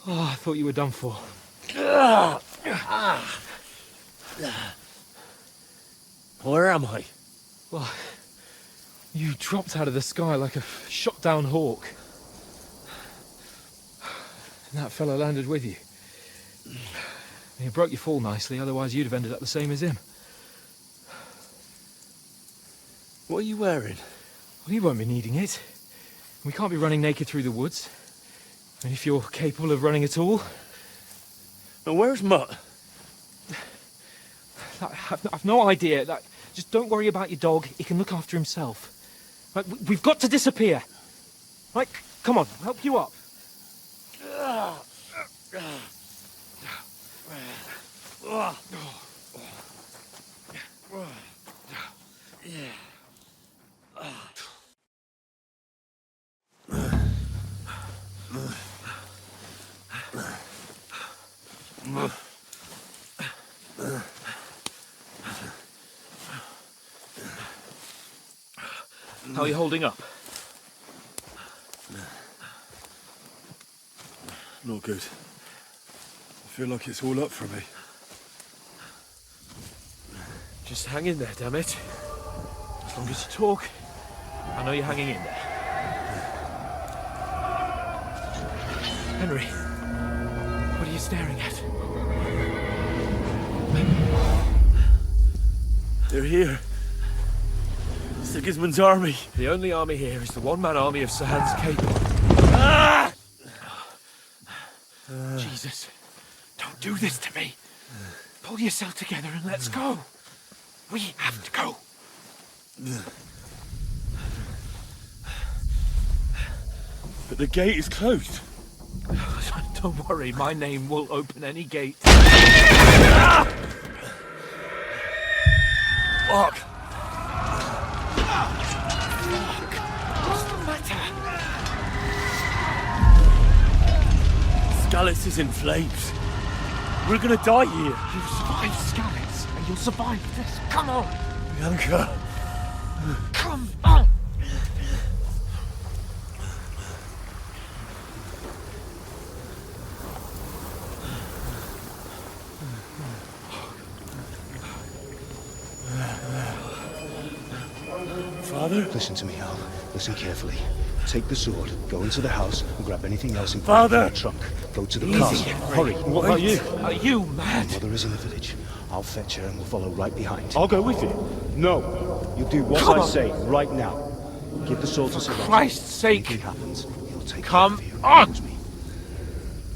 Oh, I thought you were done for. Where am I? Well, you dropped out of the sky like a shot-down hawk. And that fella landed with you. He broke your fall nicely, otherwise you'd have ended up the same as him. What are you wearing? Well, you won't be needing it. We can't be running naked through the woods. And if you're capable of running at all... And where's Mutt? I've no idea. Just don't worry about your dog. He can look after himself. Right, we've got to disappear. Right, come on, I'll help you up. How are you holding up? Not good. feel like it's all up for me. Just hang in there, damn it. As long as you talk, I know you're hanging in there. Henry, what are you staring at? They're here. Sigismund's army. The only army here is the one-man army of Sir Hans Cable. Ah! Jesus, don't do this to me. Pull yourself together and let's go. We have to go. But the gate is closed. Don't worry, my name will open any gate. Fuck! What's the matter? Skalitz is in flames. We're gonna die here. You'll survive Skalitz, and you'll survive this. Come on! Bianca! Come on! Father? Listen to me, Al. Listen carefully. Take the sword, go into the house, and grab anything else in Father! the trunk. Go to the Easy, car. Henry. Hurry. What about you? Are you mad? Mother is in the village. I'll fetch her and we'll follow right behind. I'll go with you. No. You do what Come I on. say right now. Give the sword to Sir Roger. Christ's sake! Anything happens, he'll take Come care of you. on! Promise me.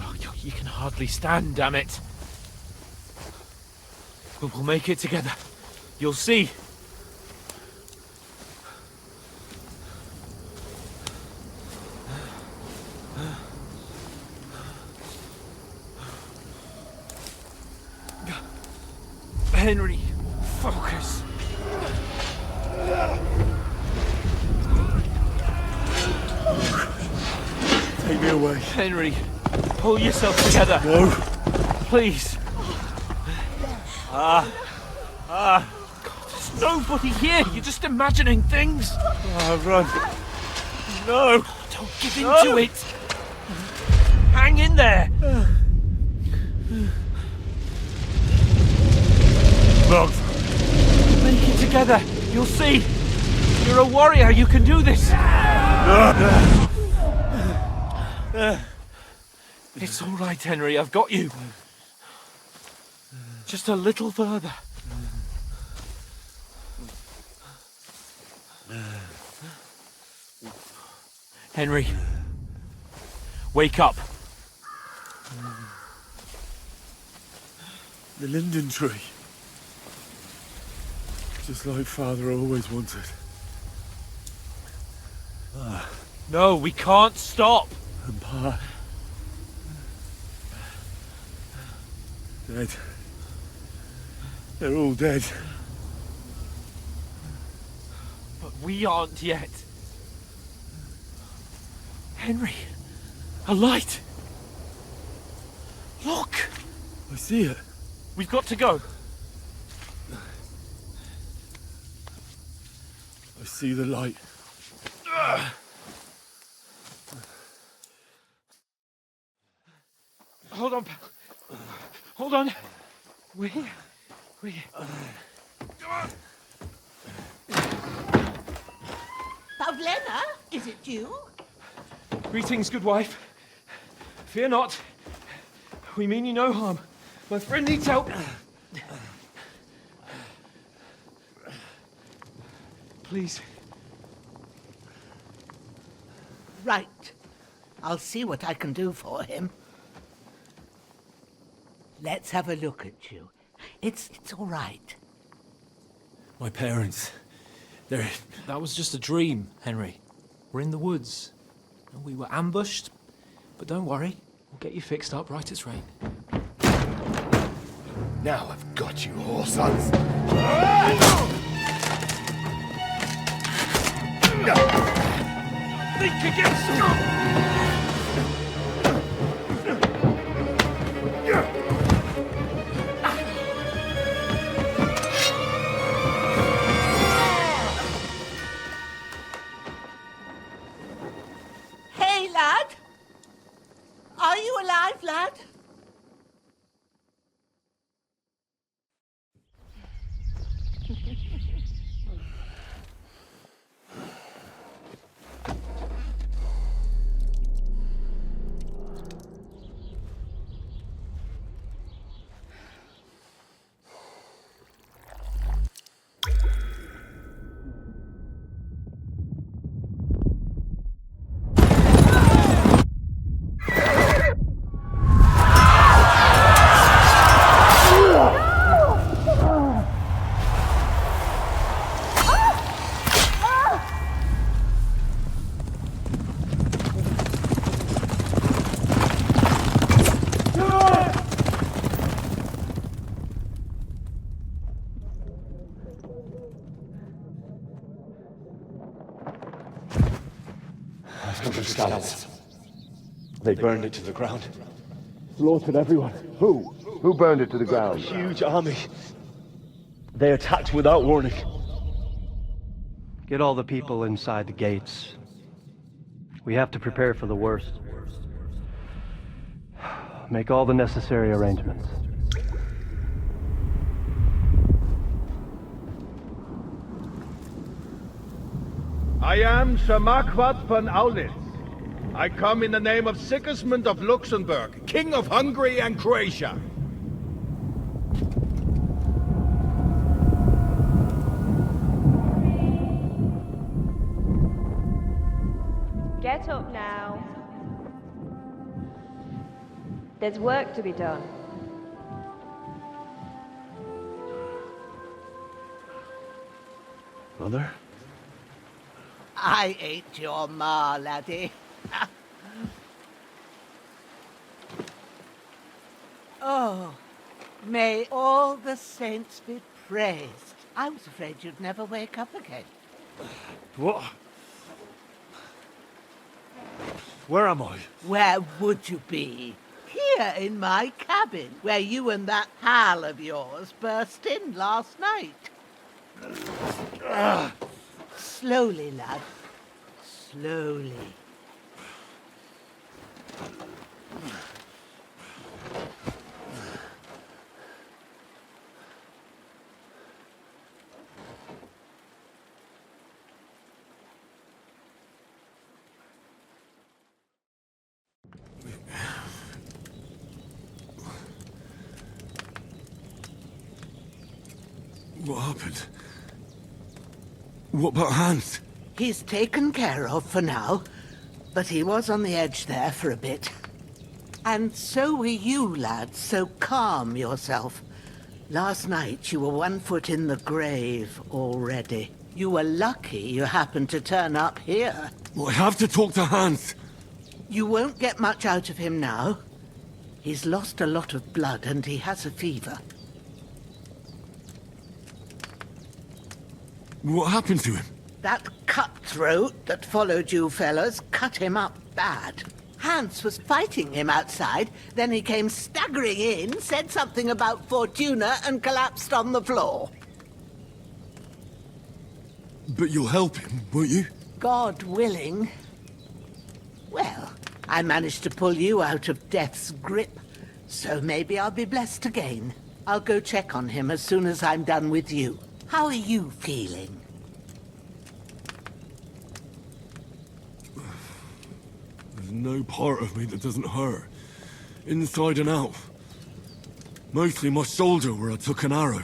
Oh, you can hardly stand, damn it. But we'll make it together. You'll see. Henry, focus. Take me away. Henry, pull yourself together. No. Please. God, there's nobody here. You're just imagining things. Run. No. Don't give in to it. Hang in there. Run. Make it together. You'll see. You're a warrior. You can do this. It's all right, Henry. I've got you. Just a little further. Henry, wake up. The linden tree. Just like Father always wanted. No, we can't stop. And Pa. Dead. They're all dead. But we aren't yet. Henry, a light. Look. I see it. We've got to go. I see the light. Hold on, pal. Hold on. We're here. Pavlena, is it you? Greetings, good wife. Fear not. We mean you no harm. My friend needs help. Please. Right. I'll see what I can do for him. Let's have a look at you. It's all right. My parents, they're... That was just a dream, Henry. We're in the woods. And we were ambushed. But don't worry, we'll get you fixed up right as rain. Now I've got you, whoresons. Think against Hey, lad. Are you alive, lad? Pilgrim scouts. They burned it to the ground. Slaughtered everyone. Who? Who burned it to the ground? A huge army. They attacked without warning. Get all the people inside the gates. We have to prepare for the worst. Make all the necessary arrangements. I am Sir Marquardt von Aulitz. I come in the name of Sigismund of Luxembourg, King of Hungary and Croatia. Get up now. There's work to be done. Mother? I ain't your ma, laddie. Oh, may all the saints be praised. I was afraid you'd never wake up again. What? Where am I? Where would you be? Here in my cabin, where you and that pal of yours burst in last night. Slowly, lad. Slowly. What happened? What about Hans? He's taken care of for now, but he was on the edge there for a bit. And so were you, lad, so calm yourself. Last night you were 1 foot in the grave already. You were lucky you happened to turn up here. Well, I have to talk to Hans. You won't get much out of him now. He's lost a lot of blood and he has a fever. What happened to him? That cutthroat that followed you fellas cut him up bad. Hans was fighting him outside, then he came staggering in, said something about Fortuna and collapsed on the floor. But you'll help him, won't you? God willing. Well, I managed to pull you out of death's grip, so maybe I'll be blessed again. I'll go check on him as soon as I'm done with you. How are you feeling? There's no part of me that doesn't hurt. Inside and out. Mostly my shoulder where I took an arrow.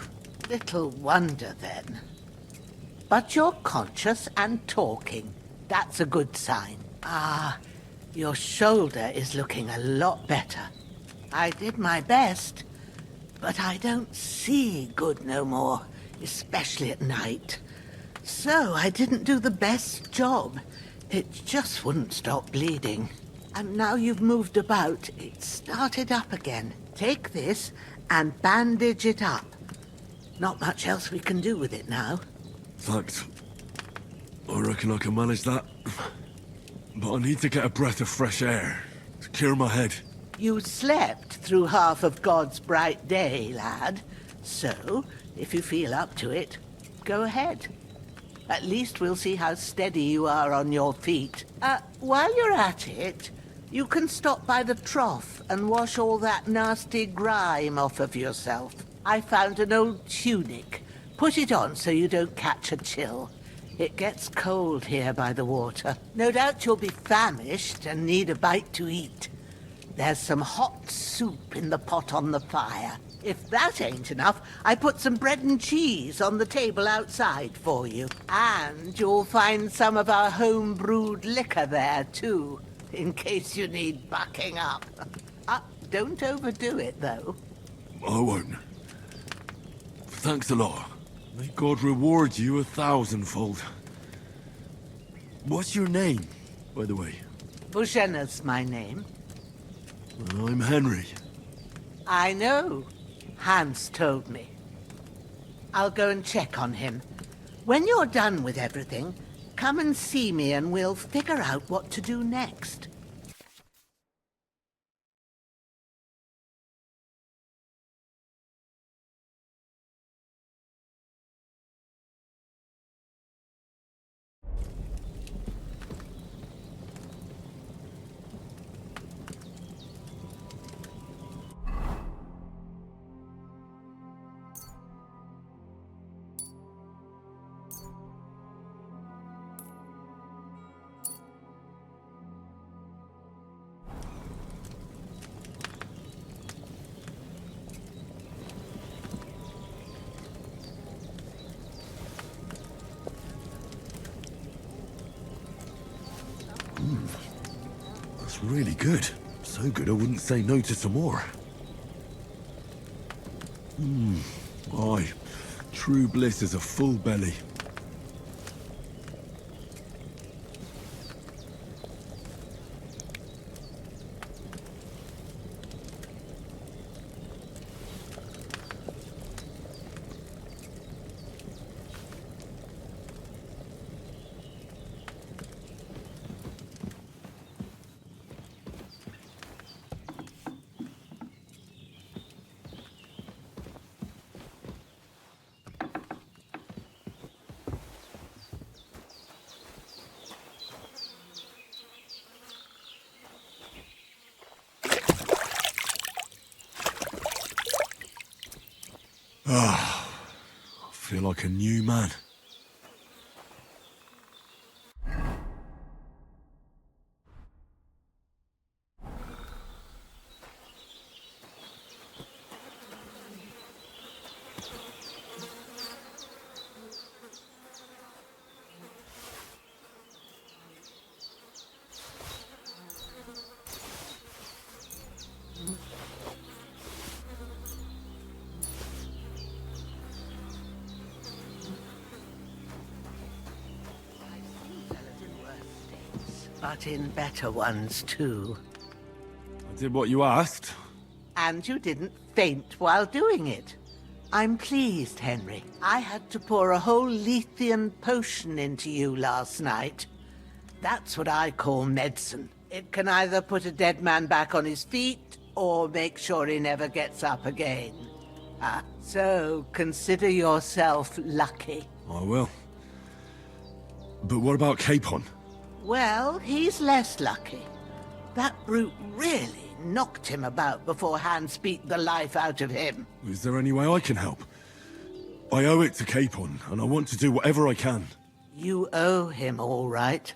Little wonder then. But you're conscious and talking. That's a good sign. Ah, your shoulder is looking a lot better. I did my best, but I don't see good no more. Especially at night. So I didn't do the best job. It just wouldn't stop bleeding. And now you've moved about, it started up again. Take this and bandage it up. Not much else we can do with it now. Thanks. I reckon I can manage that. But I need to get a breath of fresh air to clear my head. You slept through half of God's bright day, lad. So, if you feel up to it, go ahead. At least we'll see how steady you are on your feet. While you're at it, you can stop by the trough and wash all that nasty grime off of yourself. I found an old tunic. Put it on so you don't catch a chill. It gets cold here by the water. No doubt you'll be famished and need a bite to eat. There's some hot soup in the pot on the fire. If that ain't enough, I put some bread and cheese on the table outside for you. And you'll find some of our home-brewed liquor there, too, in case you need bucking up. Don't overdo it, though. I won't. Thanks a lot. May God reward you 1,000-fold. What's your name, by the way? Bushena's my name. I'm Henry. I know. Hans told me. I'll go and check on him. When you're done with everything, Come and see me and we'll figure out what to do next. That's really good. So good I wouldn't say no to some more. Aye. True bliss is a full belly. I feel like a new man. But in better ones, too. I did what you asked. And you didn't faint while doing it. I'm pleased, Henry. I had to pour a whole Lethean potion into you last night. That's what I call medicine. It can either put a dead man back on his feet, or make sure he never gets up again. So consider yourself lucky. I will. But what about Capon? Well, he's less lucky. That brute really knocked him about before Hans beat the life out of him. Is there any way I can help? I owe it to Capon, and I want to do whatever I can. You owe him, all right.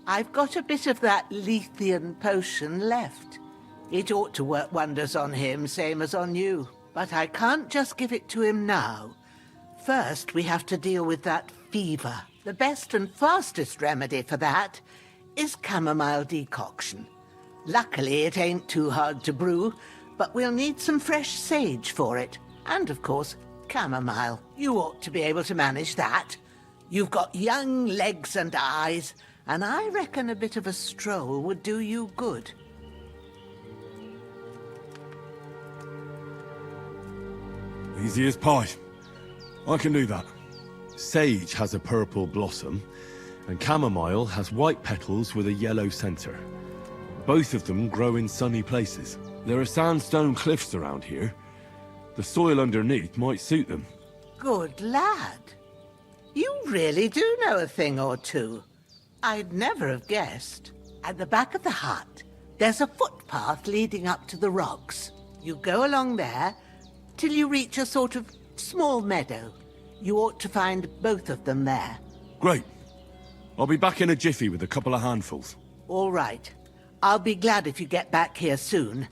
I've got a bit of that Lethean potion left. It ought to work wonders on him, same as on you. But I can't just give it to him now. First, we have to deal with that fever. The best and fastest remedy for that is chamomile decoction. Luckily, it ain't too hard to brew, but we'll need some fresh sage for it. And, of course, chamomile. You ought to be able to manage that. You've got young legs and eyes, and I reckon a bit of a stroll would do you good. Easy as pie. I can do that. Sage has a purple blossom, and chamomile has white petals with a yellow center. Both of them grow in sunny places. There are sandstone cliffs around here. The soil underneath might suit them. Good lad. You really do know a thing or two. I'd never have guessed. At the back of the hut, there's a footpath leading up to the rocks. You go along there till you reach a sort of small meadow. You ought to find both of them there. Great. I'll be back in a jiffy with a couple of handfuls. All right. I'll be glad if you get back here soon.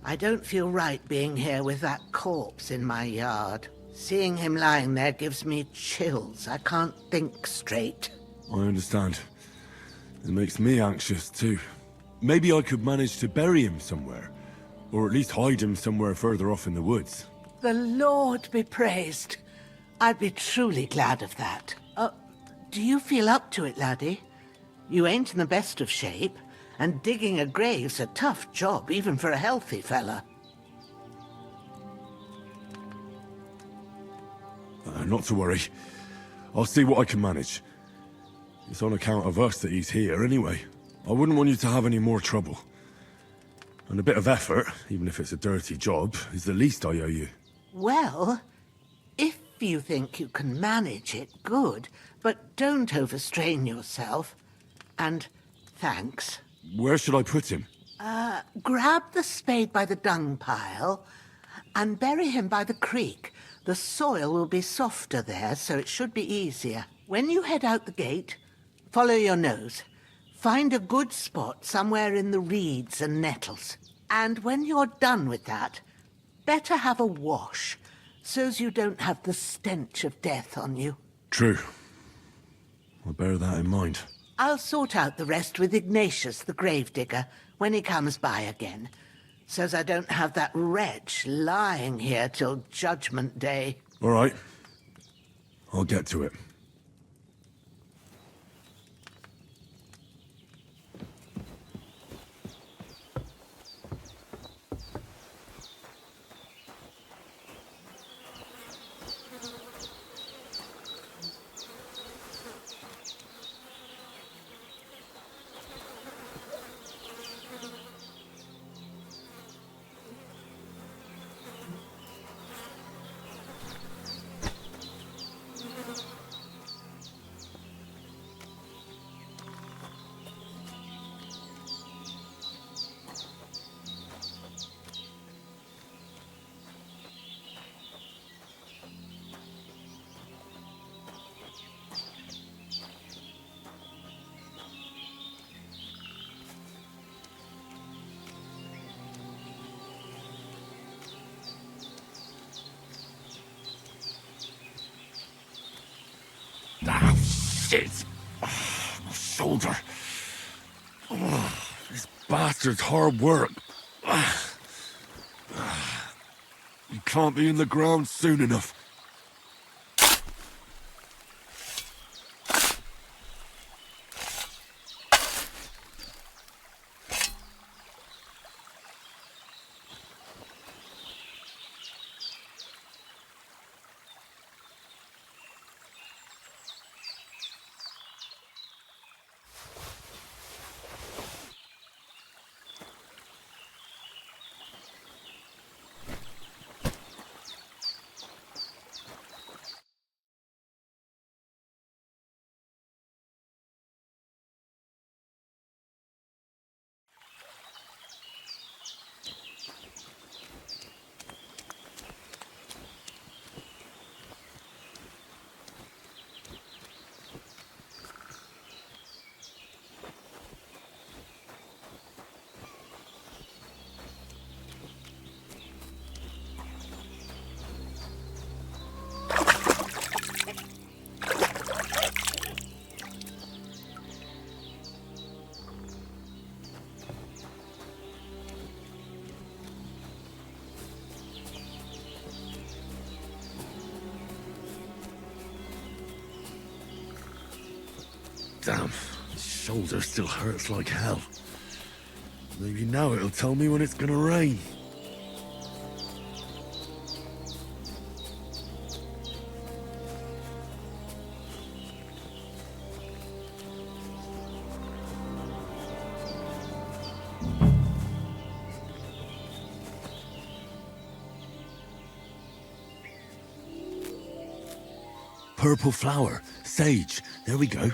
I don't feel right being here with that corpse in my yard. Seeing him lying there gives me chills. I can't think straight. I understand. It makes me anxious too. Maybe I could manage to bury him somewhere. Or at least hide him somewhere further off in the woods. The Lord be praised. I'd be truly glad of that. Do you feel up to it, laddie? You ain't in the best of shape, and digging a grave's a tough job, even for a healthy fella. Not to worry. I'll see what I can manage. It's on account of us that he's here anyway. I wouldn't want you to have any more trouble. And a bit of effort, even if it's a dirty job, is the least I owe you. Well, if you think you can manage it, good. But don't overstrain yourself. And thanks. Where should I put him? Grab the spade by the dung pile and bury him by the creek. The soil will be softer there, so it should be easier. When you head out the gate, follow your nose. Find a good spot somewhere in the reeds and nettles. And when you're done with that, better have a wash, so's you don't have the stench of death on you. True. I'll bear that in mind. I'll sort out the rest with Ignatius, the gravedigger, when he comes by again, so's I don't have that wretch lying here till Judgment Day. All right. I'll get to it. Ah, shit! My shoulder. This bastard's hard work. You can't be in the ground soon enough. Damn, shoulder still hurts like hell. Maybe now it'll tell me when it's gonna rain. Purple flower, sage, there we go.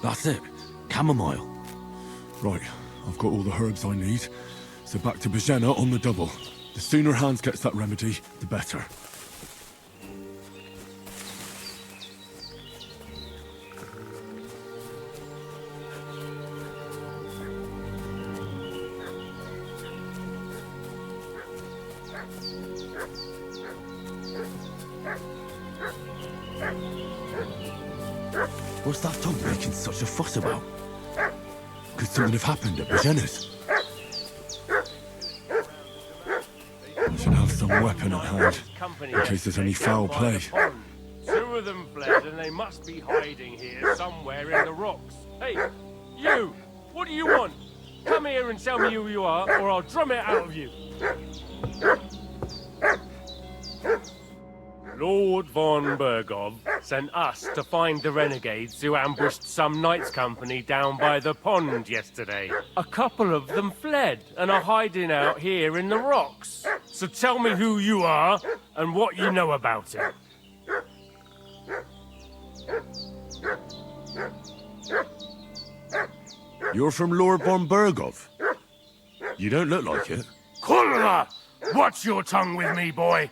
That's it. Chamomile. Right, I've got all the herbs I need. So back to Bogena on the double. The sooner Hans gets that remedy, the better. What's that dog making such a fuss about? Could something have happened at Bogena's? I should have some some weapon at hand, in case there's any foul play. Two of them fled, and they must be hiding here somewhere in the rocks. Hey, you! What do you want? Come here and tell me who you are, or I'll drum it out of you. Lord von Bergov sent us to find the renegades who ambushed some knights' company down by the pond yesterday. A couple of them fled and are hiding out here in the rocks. So tell me who you are and what you know about it. You're from Lord von Bergov? You don't look like it. Kulra! Watch your tongue with me, boy.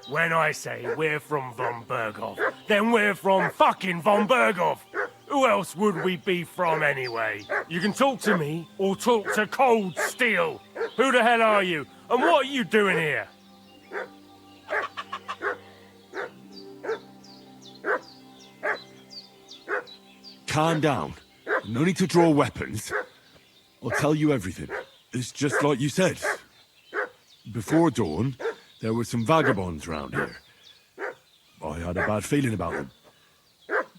When I say we're from von Bergov, then we're from fucking von Bergov. Who else would we be from anyway? You can talk to me or talk to cold steel. Who the hell are you? And what are you doing here? Calm down. No need to draw weapons. I'll tell you everything. It's just like you said. Before dawn, there were some vagabonds round here. I had a bad feeling about them.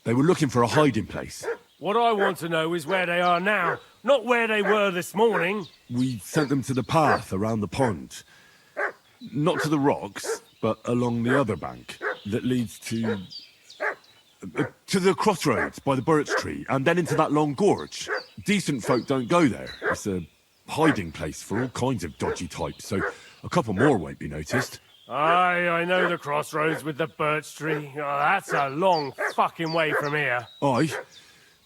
They were looking for a hiding place. What I want to know is where they are now, not where they were this morning. We sent them to the path around the pond. Not to the rocks, but along the other bank that leads to the crossroads by the birch tree, and then into that long gorge. Decent folk don't go there. It's a hiding place for all kinds of dodgy types, so a couple more won't be noticed. Aye, I know the crossroads with the birch tree. Oh, that's a long fucking way from here. Aye,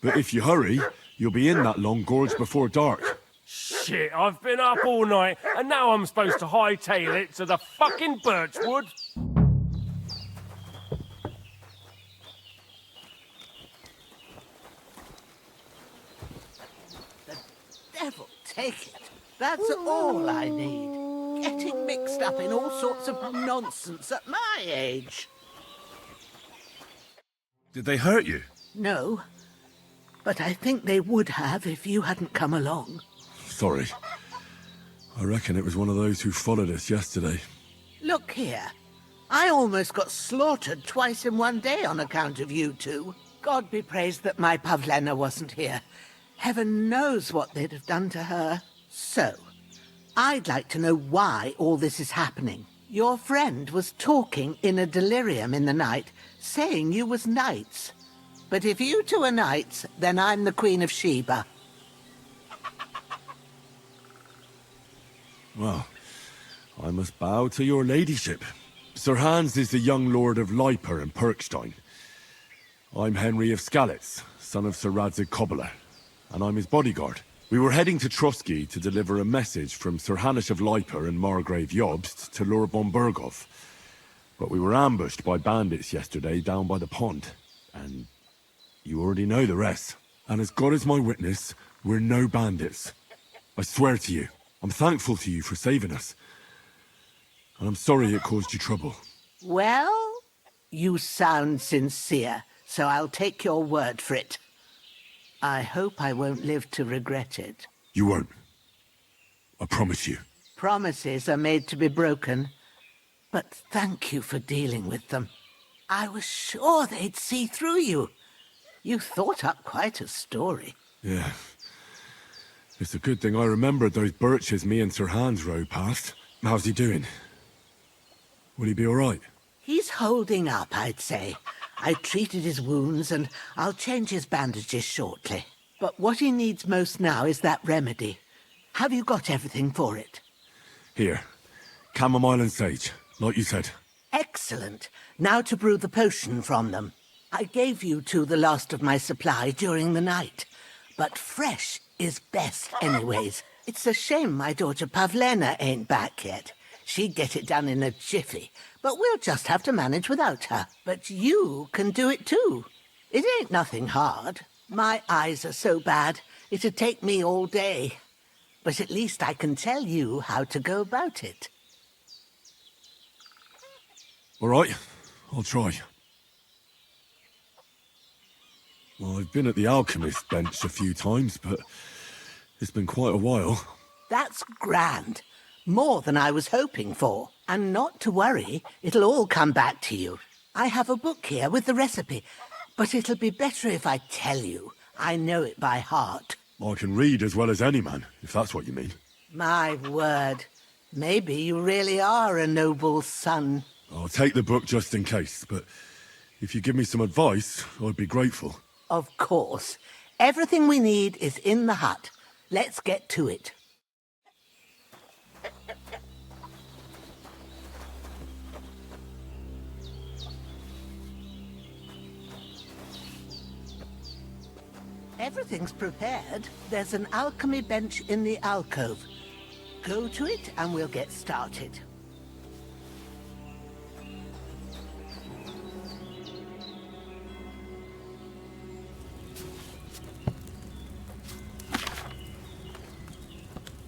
but if you hurry, you'll be in that long gorge before dark. Shit, I've been up all night, and now I'm supposed to hightail it to the fucking birchwood? Devil take it. That's all I need. Getting mixed up in all sorts of nonsense at my age. Did they hurt you? No, but I think they would have if you hadn't come along. Sorry. I reckon it was one of those who followed us yesterday. Look here. I almost got slaughtered twice in one day on account of you two. God be praised that my Pavlena wasn't here. Heaven knows what they'd have done to her. So, I'd like to know why all this is happening. Your friend was talking in a delirium in the night, saying you was knights. But if you two are knights, then I'm the Queen of Sheba. Well, I must bow to your ladyship. Sir Hans is the young lord of Leiper and Perkstein. I'm Henry of Skalitz, son of Sir Radzig Cobbler, and I'm his bodyguard. We were heading to Trotsky to deliver a message from Sir Hanish of Leiper and Margrave Jobst to Lord von Bergov. But we were ambushed by bandits yesterday down by the pond, and you already know the rest. And as God is my witness, we're no bandits. I swear to you, I'm thankful to you for saving us. And I'm sorry it caused you trouble. Well, you sound sincere, so I'll take your word for it. I hope I won't live to regret it. You won't. I promise you. Promises are made to be broken, but thank you for dealing with them. I was sure they'd see through you. You thought up quite a story. Yeah. It's a good thing I remembered those birches me and Sir Hans rode past. How's he doing? Will he be all right? He's holding up, I'd say. I treated his wounds, and I'll change his bandages shortly. But what he needs most now is that remedy. Have you got everything for it? Here. Chamomile and sage, like you said. Excellent. Now to brew the potion from them. I gave you two the last of my supply during the night. But fresh is best anyways. It's a shame my daughter Pavlena ain't back yet. She'd get it done in a jiffy, but we'll just have to manage without her. But you can do it too. It ain't nothing hard. My eyes are so bad, it'd take me all day. But at least I can tell you how to go about it. All right, I'll try. Well, I've been at the alchemist bench a few times, but it's been quite a while. That's grand. More than I was hoping for. And not to worry, it'll all come back to you. I have a book here with the recipe, but it'll be better if I tell you. I know it by heart. I can read as well as any man, if that's what you mean. My word. Maybe you really are a noble son. I'll take the book just in case, but if you give me some advice, I'd be grateful. Of course. Everything we need is in the hut. Let's get to it. Everything's prepared. There's an alchemy bench in the alcove. Go to it and we'll get started.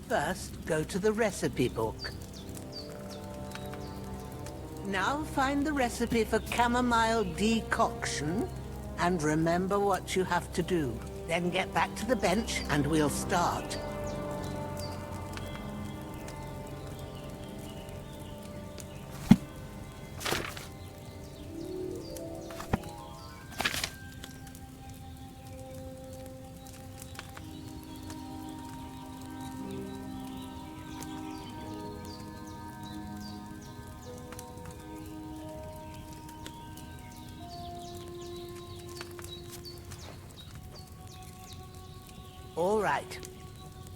First, go to the recipe book. Now find the recipe for chamomile decoction and remember what you have to do. Then get back to the bench and we'll start. All right.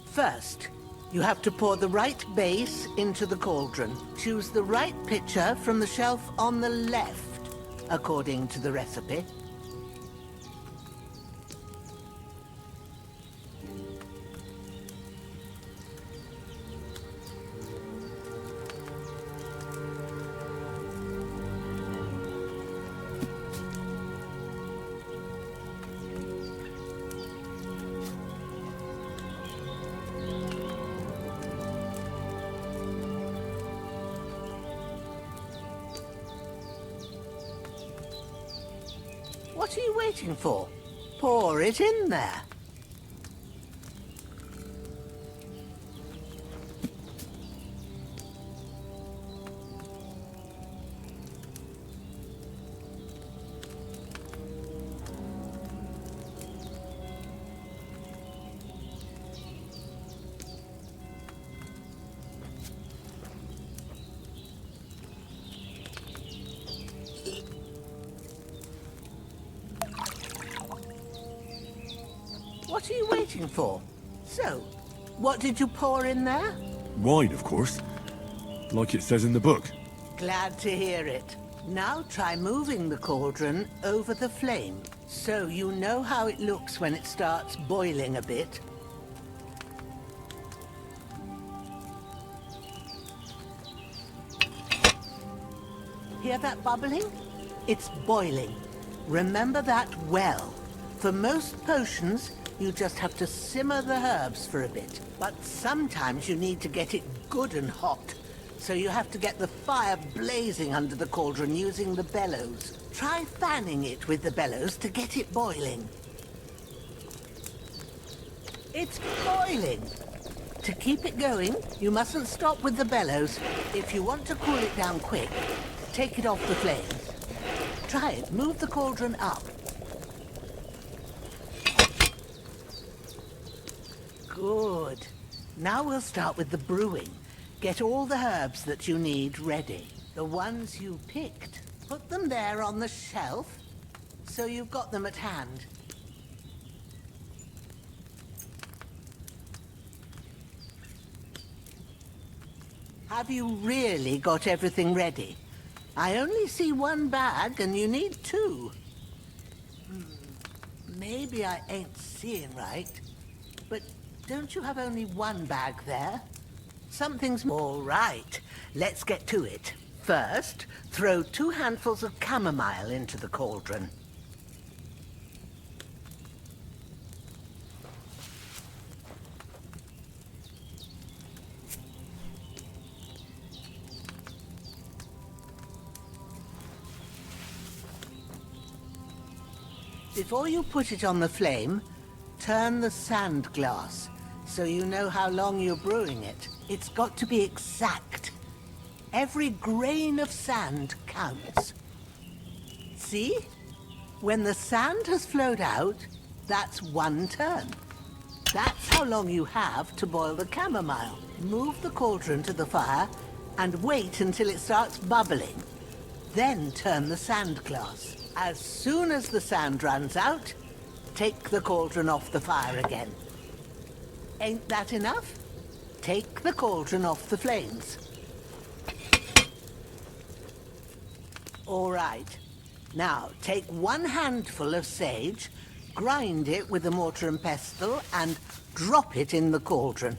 First, you have to pour the right base into the cauldron. Choose the right pitcher from the shelf on the left, according to the recipe. What are you waiting for? Pour it in there. What are you waiting for? So, what did you pour in there? Wine, of course. Like it says in the book. Glad to hear it. Now try moving the cauldron over the flame, so you know how it looks when it starts boiling a bit. Hear that bubbling? It's boiling. Remember that well. For most potions, you just have to simmer the herbs for a bit. But sometimes you need to get it good and hot. So you have to get the fire blazing under the cauldron using the bellows. Try fanning it with the bellows to get it boiling. It's boiling. To keep it going, you mustn't stop with the bellows. If you want to cool it down quick, take it off the flames. Try it. Move the cauldron up. Good. Now we'll start with the brewing. Get all the herbs that you need ready. The ones you picked. Put them there on the shelf, so you've got them at hand. Have you really got everything ready? I only see one bag and you need two. Maybe I ain't seeing right, but don't you have only one bag there? Something's all right. Let's get to it. First, throw 2 handfuls of chamomile into the cauldron. Before you put it on the flame, turn the sand glass. so you know how long you're brewing it. It's got to be exact. Every grain of sand counts. See? When the sand has flowed out, that's 1 turn. That's how long you have to boil the chamomile. Move the cauldron to the fire and wait until it starts bubbling. Then turn the sand glass. As soon as the sand runs out, take the cauldron off the fire again. Ain't that enough? Take the cauldron off the flames. All right. Now, take 1 handful of sage, grind it with a mortar and pestle, and drop it in the cauldron.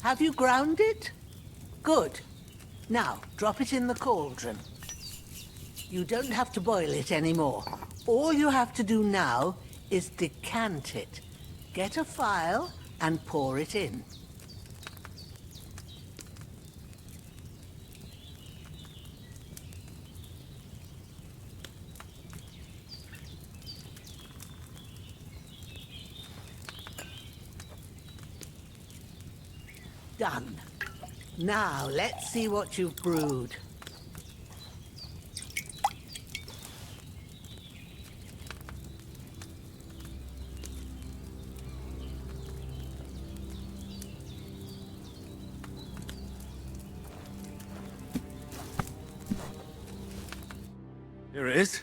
Have you ground it? Good. Now, drop it in the cauldron. You don't have to boil it anymore. All you have to do now is decant it. Get a phial and pour it in. Done. Now, let's see what you've brewed. Here it is.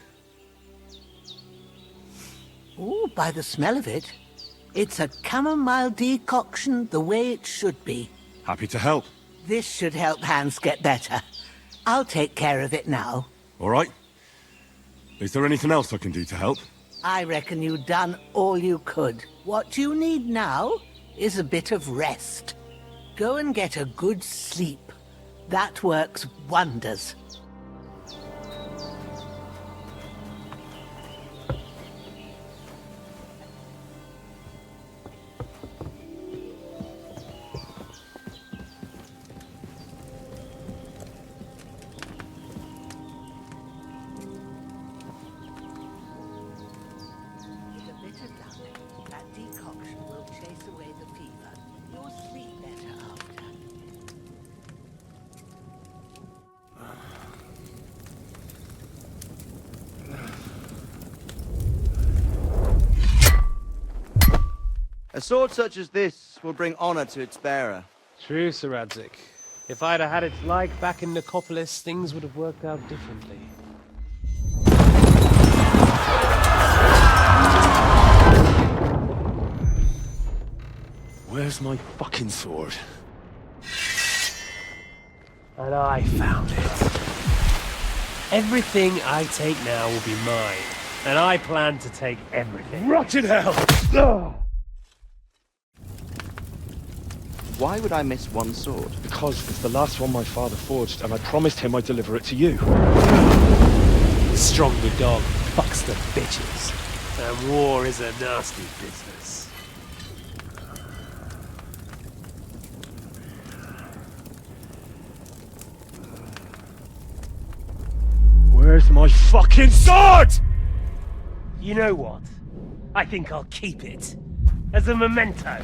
Ooh, by the smell of it, it's a chamomile decoction the way it should be. Happy to help. This should help Hans get better. I'll take care of it now. All right. Is there anything else I can do to help? I reckon you've done all you could. What you need now is a bit of rest. Go and get a good sleep. That works wonders. A sword such as this will bring honor to its bearer. True, Sir Radzik. If I'd have had its like back in Nicopolis, things would have worked out differently. Where's my fucking sword? And I found it. Everything I take now will be mine, and I plan to take everything. Rotted hell! Ugh. Why would I miss one sword? Because it's the last one my father forged, and I promised him I'd deliver it to you. Stronger dog fucks the bitches, and war is a nasty business. Where's my fucking sword? You know what? I think I'll keep it. As a memento.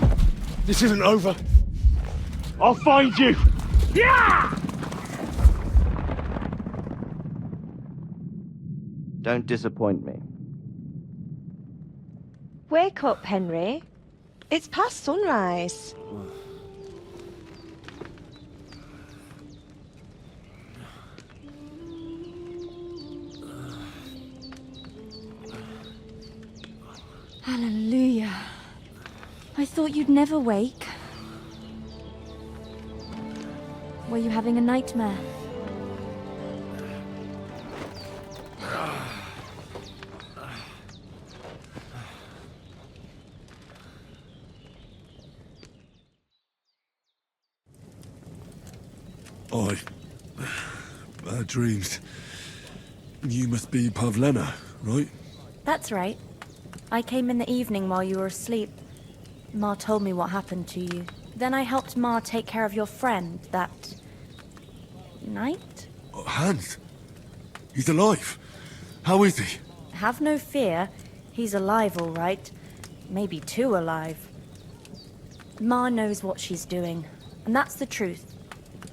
This isn't over. I'll find you! Yeah! Don't disappoint me. Wake up, Henry. It's past sunrise. Hallelujah. I thought you'd never wake. Were you having a nightmare? Bad dreams. You must be Pavlena, right? That's right. I came in the evening while you were asleep. Ma told me what happened to you. Then I helped Ma take care of your friend, that Night? Oh, Hans! He's alive! How is he? Have no fear. He's alive, all right. Maybe too alive. Ma knows what she's doing, and that's the truth.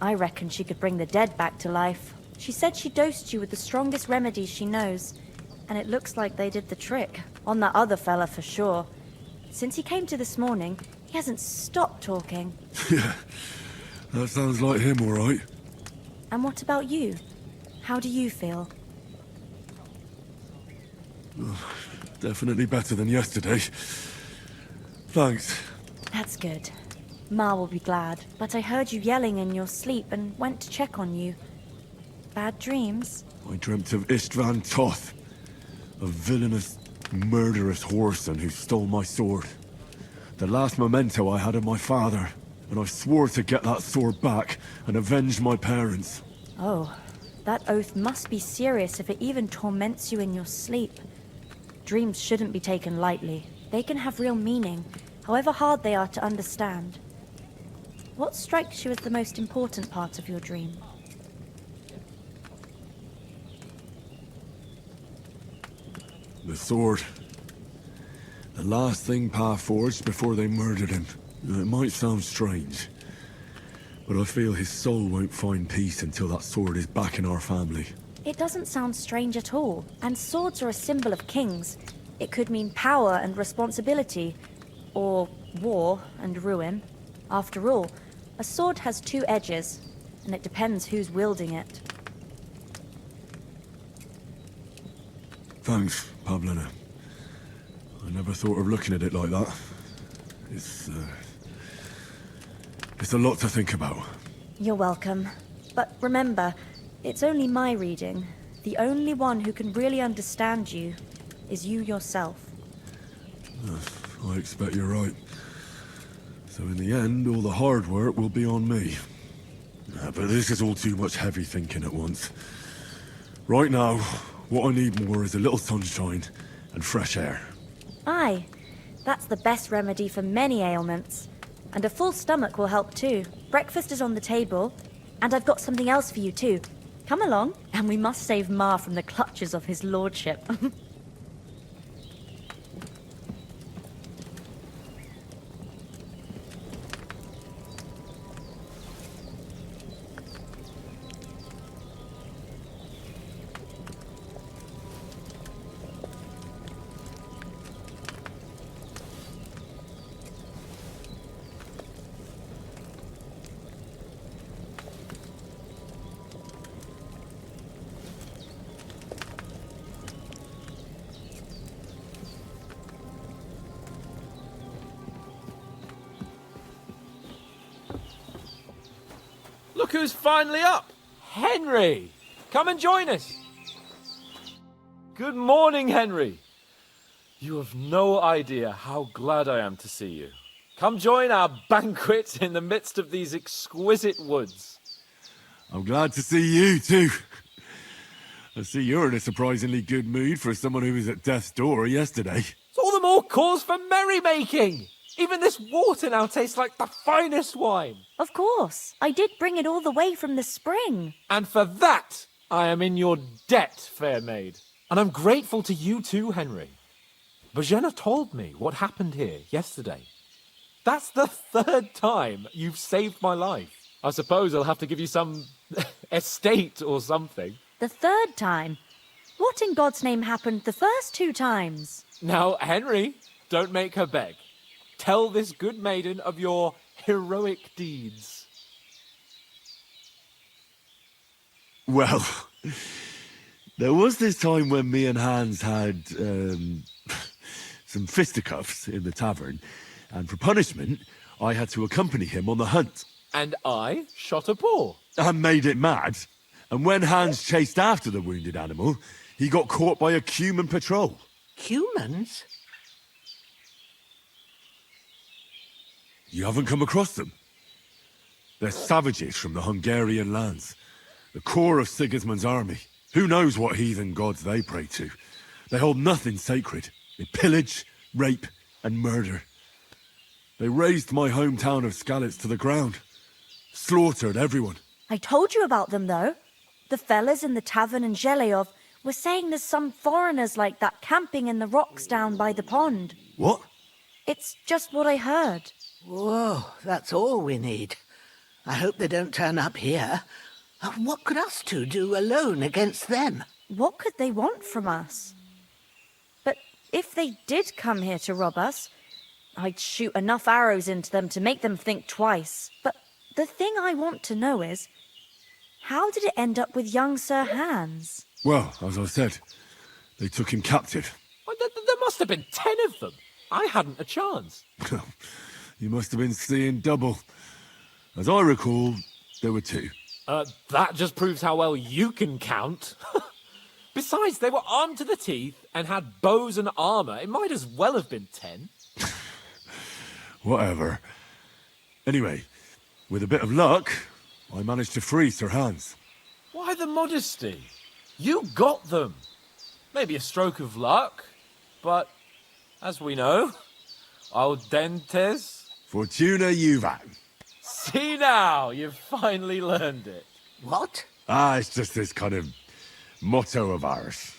I reckon she could bring the dead back to life. She said she dosed you with the strongest remedies she knows, and it looks like they did the trick. On that other fella for sure. Since he came to this morning, he hasn't stopped talking. Yeah, that sounds like him, all right. And what about you? How do you feel? Definitely better than yesterday. Thanks. That's good. Ma will be glad, but I heard you yelling in your sleep and went to check on you. Bad dreams? I dreamt of Istvan Toth, a villainous, murderous whoreson who stole my sword. The last memento I had of my father, and I swore to get that sword back and avenge my parents. Oh, that oath must be serious if it even torments you in your sleep. Dreams shouldn't be taken lightly. They can have real meaning, however hard they are to understand. What strikes you as the most important part of your dream? The sword. The last thing Pa forged before they murdered him. It might sound strange, but I feel his soul won't find peace until that sword is back in our family. It doesn't sound strange at all, and swords are a symbol of kings. It could mean power and responsibility, or war and ruin. After all, a sword has two edges, and it depends who's wielding it. Thanks, Pavlina. I never thought of looking at it like that. It's a lot to think about. You're welcome. But remember, it's only my reading. The only one who can really understand you is you yourself. I expect you're right. So in the end, all the hard work will be on me. But this is all too much heavy thinking at once. Right now, what I need more is a little sunshine and fresh air. Aye, that's the best remedy for many ailments. And a full stomach will help too. Breakfast is on the table, and I've got something else for you too. Come along, and we must save Ma from the clutches of his lordship. Look who's finally up! Henry! Come and join us! Good morning, Henry! You have no idea how glad I am to see you. Come join our banquet in the midst of these exquisite woods. I'm glad to see you too. I see you're in a surprisingly good mood for someone who was at death's door yesterday. It's all the more cause for merrymaking! Even this water now tastes like the finest wine. Of course. I did bring it all the way from the spring. And for that, I am in your debt, fair maid. And I'm grateful to you too, Henry. Bojena told me what happened here yesterday. That's the third time you've saved my life. I suppose I'll have to give you some estate or something. The third time? What in God's name happened the first two times? Now, Henry, don't make her beg. Tell this good maiden of your heroic deeds. Well, there was this time when me and Hans had some fisticuffs in the tavern, and for punishment, I had to accompany him on the hunt. And I shot a boar. And made it mad. And when Hans chased after the wounded animal, he got caught by a Cuman patrol. Humans? You haven't come across them? They're savages from the Hungarian lands. The core of Sigismund's army. Who knows what heathen gods they pray to? They hold nothing sacred. They pillage, rape, and murder. They razed my hometown of Skalitz to the ground. Slaughtered everyone. I told you about them, though. The fellas in the tavern in Zheleov were saying there's some foreigners like that camping in the rocks down by the pond. What? It's just what I heard. Whoa, that's all we need. I hope they don't turn up here. What could us two do alone against them? What could they want from us? But if they did come here to rob us, I'd shoot enough arrows into them to make them think twice. But the thing I want to know is, how did it end up with young Sir Hans? Well, as I said, they took him captive. Well, there must have been 10 of them. I hadn't a chance. You must have been seeing double. As I recall, there were 2. That just proves how well you can count. Besides, they were armed to the teeth and had bows and armour. It might as well have been 10. Whatever. Anyway, with a bit of luck, I managed to free Sir Hans. Why the modesty? You got them. Maybe a stroke of luck, but as we know, audentes. Fortuna juvat. See now, you've finally learned it. What? It's just this kind of motto of ours.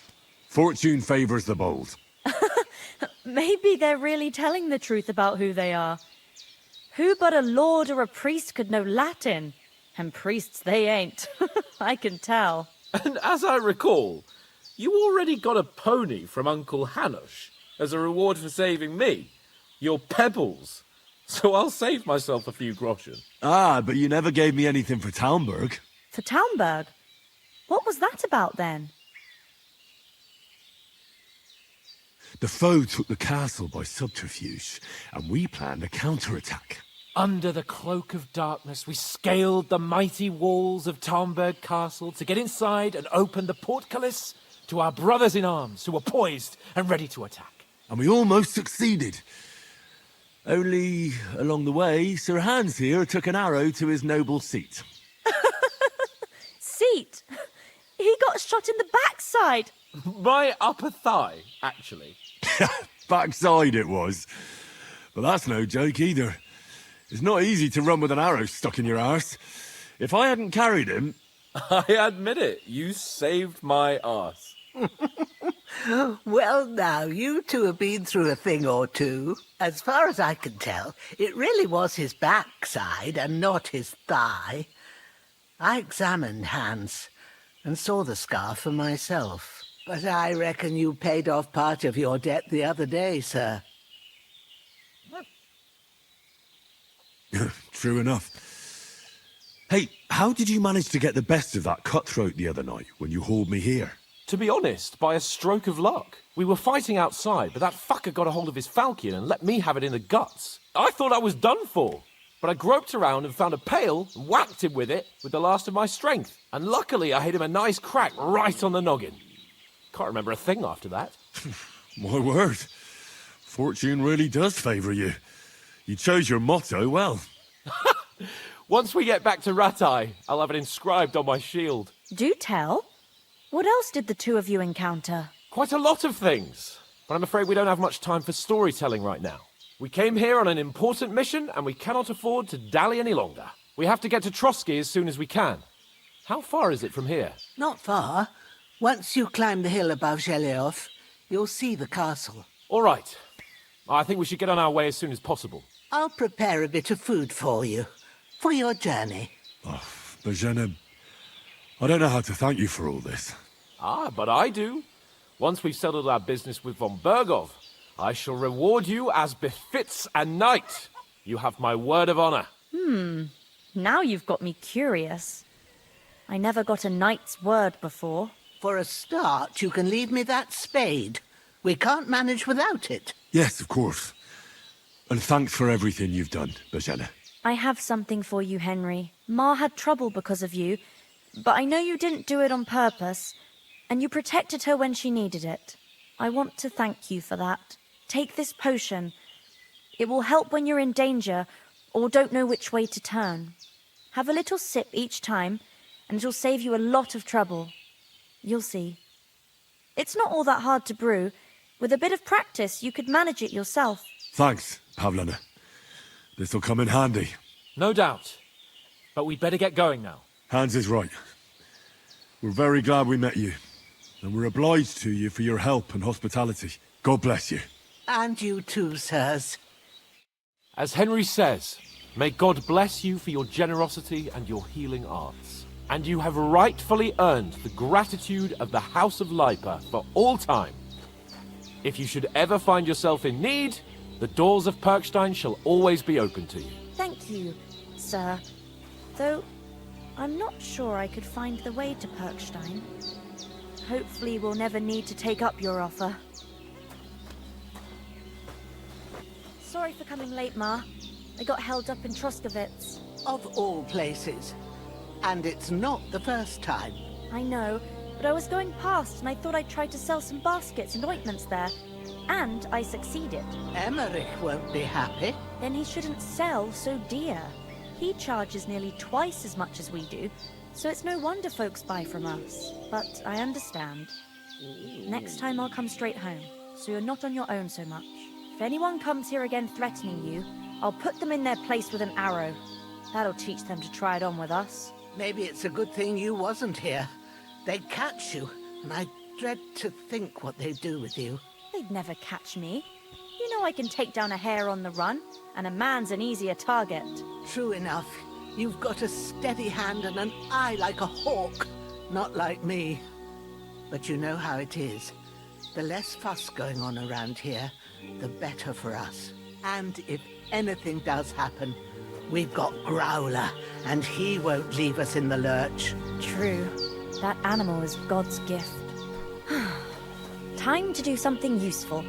Fortune favours the bold. Maybe they're really telling the truth about who they are. Who but a lord or a priest could know Latin? And priests they ain't. I can tell. And as I recall, you already got a pony from Uncle Hanush as a reward for saving me. Your pebbles. So I'll save myself a few groschen. But you never gave me anything for Talmberg. For Talmberg? What was that about then? The foe took the castle by subterfuge, and we planned a counterattack. Under the cloak of darkness, we scaled the mighty walls of Talmberg Castle to get inside and open the portcullis to our brothers in arms who were poised and ready to attack. And we almost succeeded. Only, along the way, Sir Hans here took an arrow to his noble seat. Seat? He got shot in the backside. My upper thigh, actually. Backside it was. But that's no joke either. It's not easy to run with an arrow stuck in your arse. If I hadn't carried him... I admit it, you saved my arse. Well, now, you two have been through a thing or two. As far as I can tell, it really was his backside and not his thigh. I examined Hans and saw the scar for myself. But I reckon you paid off part of your debt the other day, sir. True enough. Hey, how did you manage to get the best of that cutthroat the other night when you hauled me here? To be honest, by a stroke of luck. We were fighting outside, but that fucker got a hold of his falchion and let me have it in the guts. I thought I was done for. But I groped around and found a pail and whacked him with it with the last of my strength. And luckily I hit him a nice crack right on the noggin. Can't remember a thing after that. My word. Fortune really does favour you. You chose your motto well. Once we get back to Ratai, I'll have it inscribed on my shield. Do tell. What else did the two of you encounter? Quite a lot of things. But I'm afraid we don't have much time for storytelling right now. We came here on an important mission, and we cannot afford to dally any longer. We have to get to Trotsky as soon as we can. How far is it from here? Not far. Once you climb the hill above Zheleov, you'll see the castle. All right. I think we should get on our way as soon as possible. I'll prepare a bit of food for you, for your journey. Bogena, I don't know how to thank you for all this. But I do. Once we've settled our business with von Bergov, I shall reward you as befits a knight. You have my word of honor. Now you've got me curious. I never got a knight's word before. For a start, you can leave me that spade. We can't manage without it. Yes, of course. And thanks for everything you've done, Bogena. I have something for you, Henry. Ma had trouble because of you, but I know you didn't do it on purpose, and you protected her when she needed it. I want to thank you for that. Take this potion. It will help when you're in danger or don't know which way to turn. Have a little sip each time, and it'll save you a lot of trouble. You'll see. It's not all that hard to brew. With a bit of practice, you could manage it yourself. Thanks, Pavlana. This'll come in handy. No doubt. But we'd better get going now. Hans is right. We're very glad we met you, and we're obliged to you for your help and hospitality. God bless you. And you too, sirs. As Henry says, may God bless you for your generosity and your healing arts. And you have rightfully earned the gratitude of the House of Lipa for all time. If you should ever find yourself in need, the doors of Perkstein shall always be open to you. Thank you, sir. Though, I'm not sure I could find the way to Perkstein. Hopefully we'll never need to take up your offer. Sorry for coming late, Ma. I got held up in Troskowitz. Of all places. And it's not the first time. I know, but I was going past and I thought I'd try to sell some baskets and ointments there. And I succeeded. Emmerich won't be happy. Then he shouldn't sell so dear. He charges nearly twice as much as we do, so it's no wonder folks buy from us. But I understand. Next time I'll come straight home, so you're not on your own so much. If anyone comes here again threatening you, I'll put them in their place with an arrow. That'll teach them to try it on with us. Maybe it's a good thing you wasn't here. They'd catch you, and I dread to think what they'd do with you. They'd never catch me. You know I can take down a hare on the run, and a man's an easier target. True enough. You've got a steady hand and an eye like a hawk. Not like me. But you know how it is. The less fuss going on around here, the better for us. And if anything does happen, we've got Growler, and he won't leave us in the lurch. True. That animal is God's gift. Time to do something useful.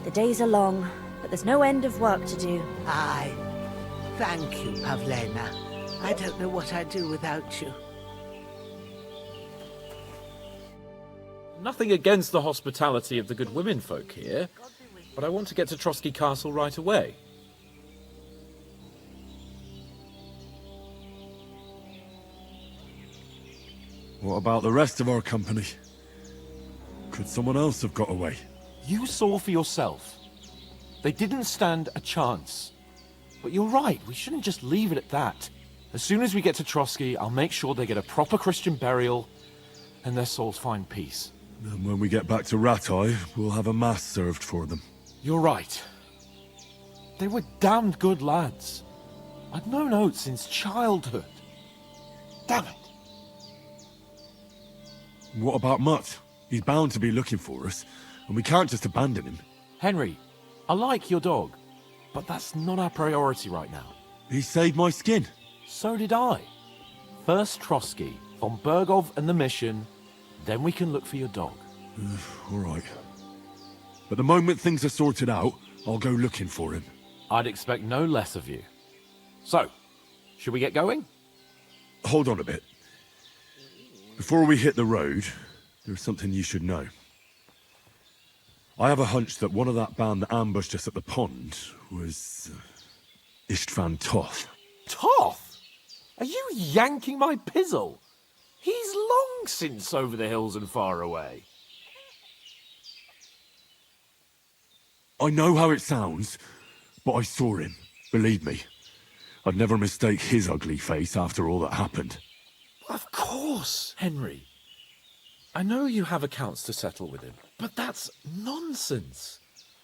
The days are long, but there's no end of work to do. Aye. Thank you, Pavlena. I don't know what I'd do without you. Nothing against the hospitality of the good women folk here, but I want to get to Trotsky Castle right away. What about the rest of our company? Could someone else have got away? You saw for yourself. They didn't stand a chance. But you're right, we shouldn't just leave it at that. As soon as we get to Trotsky, I'll make sure they get a proper Christian burial and their souls find peace. And when we get back to Ratai, we'll have a mass served for them. You're right. They were damned good lads. I'd known Oates since childhood. Damn it. What about Mutt? He's bound to be looking for us, and we can't just abandon him. Henry, I like your dog, but that's not our priority right now. He saved my skin. So did I. First Trotsky, von Bergov and the mission, then we can look for your dog. All right. But the moment things are sorted out, I'll go looking for him. I'd expect no less of you. So, should we get going? Hold on a bit. Before we hit the road, there's something you should know. I have a hunch that one of that band that ambushed us at the pond was Istvan Toth. Toth? Are you yanking my pizzle? He's long since over the hills and far away. I know how it sounds, but I saw him. Believe me. I'd never mistake his ugly face after all that happened. Of course, Henry. I know you have accounts to settle with him, but that's nonsense.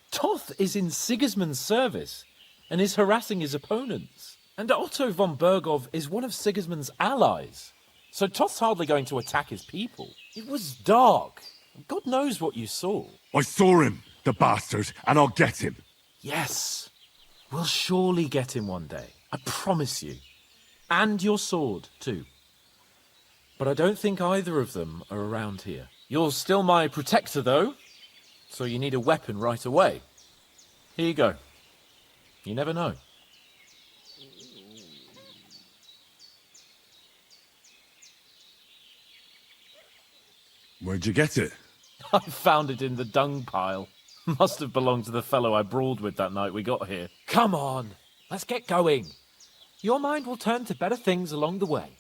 Toth is in Sigismund's service and is harassing his opponents. And Otto von Bergov is one of Sigismund's allies. So Toth's hardly going to attack his people. It was dark. God knows what you saw. I saw him, the bastard, and I'll get him. Yes. We'll surely get him one day. I promise you. And your sword, too. But I don't think either of them are around here. You're still my protector, though, so you need a weapon right away. Here you go. You never know. Where'd you get it? I found it in the dung pile. Must have belonged to the fellow I brawled with that night we got here. Come on, let's get going. Your mind will turn to better things along the way.